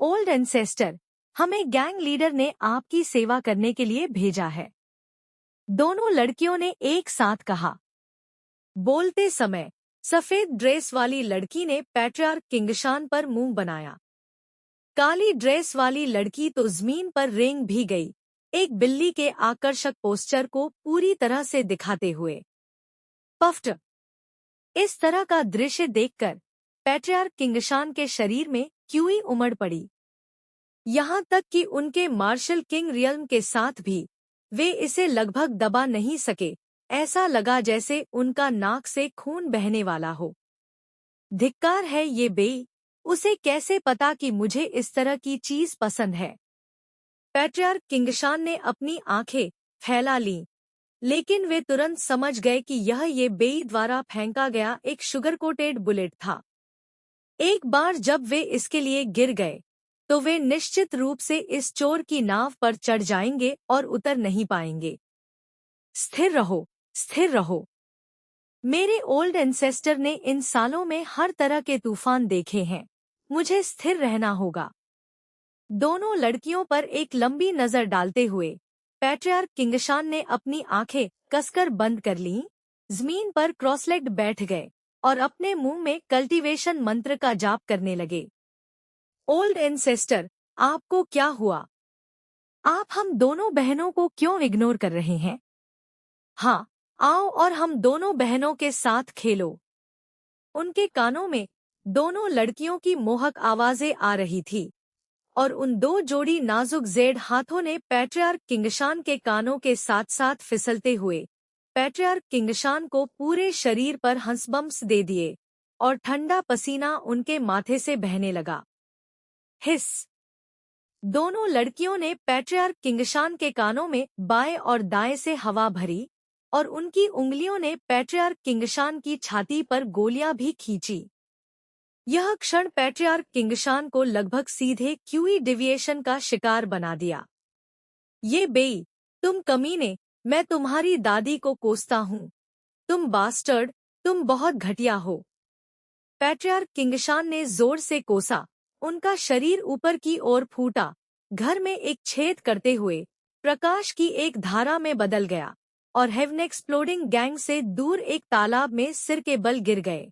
ओल्ड एंसेस्टर, हमें गैंग लीडर ने आपकी सेवा करने के लिए भेजा है, दोनों लड़कियों ने एक साथ कहा। बोलते समय सफेद ड्रेस वाली लड़की ने पैट्रियार्क किंगशान पर मुंह बनाया। काली ड्रेस वाली लड़की तो जमीन पर रेंग भी गई, एक बिल्ली के आकर्षक पोस्चर को पूरी तरह से दिखाते हुए। पफ्ट! इस तरह का दृश्य देखकर पैट्रियार्क किंगशान के शरीर में क्यूई उमड़ पड़ी। यहाँ तक कि उनके मार्शल किंग रियल्म के साथ भी वे इसे लगभग दबा नहीं सके। ऐसा लगा जैसे उनका नाक से खून बहने वाला हो। धिक्कार है ये बेई, उसे कैसे पता कि मुझे इस तरह की चीज पसंद है? पैट्रियार्क किंगशान ने अपनी आंखें फैला लीं, लेकिन वे तुरंत समझ गए कि यह ये बेई द्वारा फेंका गया एक शुगर कोटेड बुलेट था। एक बार जब वे इसके लिए गिर गए तो वे निश्चित रूप से इस चोर की नाव पर चढ़ जाएंगे और उतर नहीं पाएंगे। स्थिर रहो, स्थिर रहो। मेरे ओल्ड एंसेस्टर ने इन सालों में हर तरह के तूफान देखे हैं, मुझे स्थिर रहना होगा। दोनों लड़कियों पर एक लंबी नजर डालते हुए पैट्रियार्क किंगशान ने अपनी आंखें कसकर बंद कर लीं, जमीन पर क्रॉसलेग्ड बैठ गए और अपने मुंह में कल्टीवेशन मंत्र का जाप करने लगे। ओल्ड एंसेस्टर, आपको क्या हुआ? आप हम दोनों बहनों को क्यों इग्नोर कर रहे हैं? हाँ, आओ और हम दोनों बहनों के साथ खेलो। उनके कानों में दोनों लड़कियों की मोहक आवाजें आ रही थी और उन दो जोड़ी नाजुक जेड हाथों ने पैट्रियार्क किंगशान के कानों के साथ साथ फिसलते हुए पैट्रियार्क किंगशान को पूरे शरीर पर हंसबम्स दे दिए और ठंडा पसीना उनके माथे से बहने लगा। हिस! दोनों लड़कियों ने पैट्रियार्क किंगशान के कानों में बाएं और दाएं से हवा भरी और उनकी उंगलियों ने पैट्रियार्क किंगशान की छाती पर गोलियां भी खींची। यह क्षण पैट्रियार्क किंगशान को लगभग सीधे क्यूई डिविएशन का शिकार बना दिया। ये बेई, तुम कमीने, मैं तुम्हारी दादी को कोसता हूँ। तुम बास्टर्ड, तुम बहुत घटिया हो। पैट्रियार्क किंगशान ने जोर से कोसा, उनका शरीर ऊपर की ओर फूटा, घर में एक छेद करते हुए प्रकाश की एक धारा में बदल गया और हेवन एक्सप्लोडिंग गैंग से दूर एक तालाब में सिर के बल गिर गए।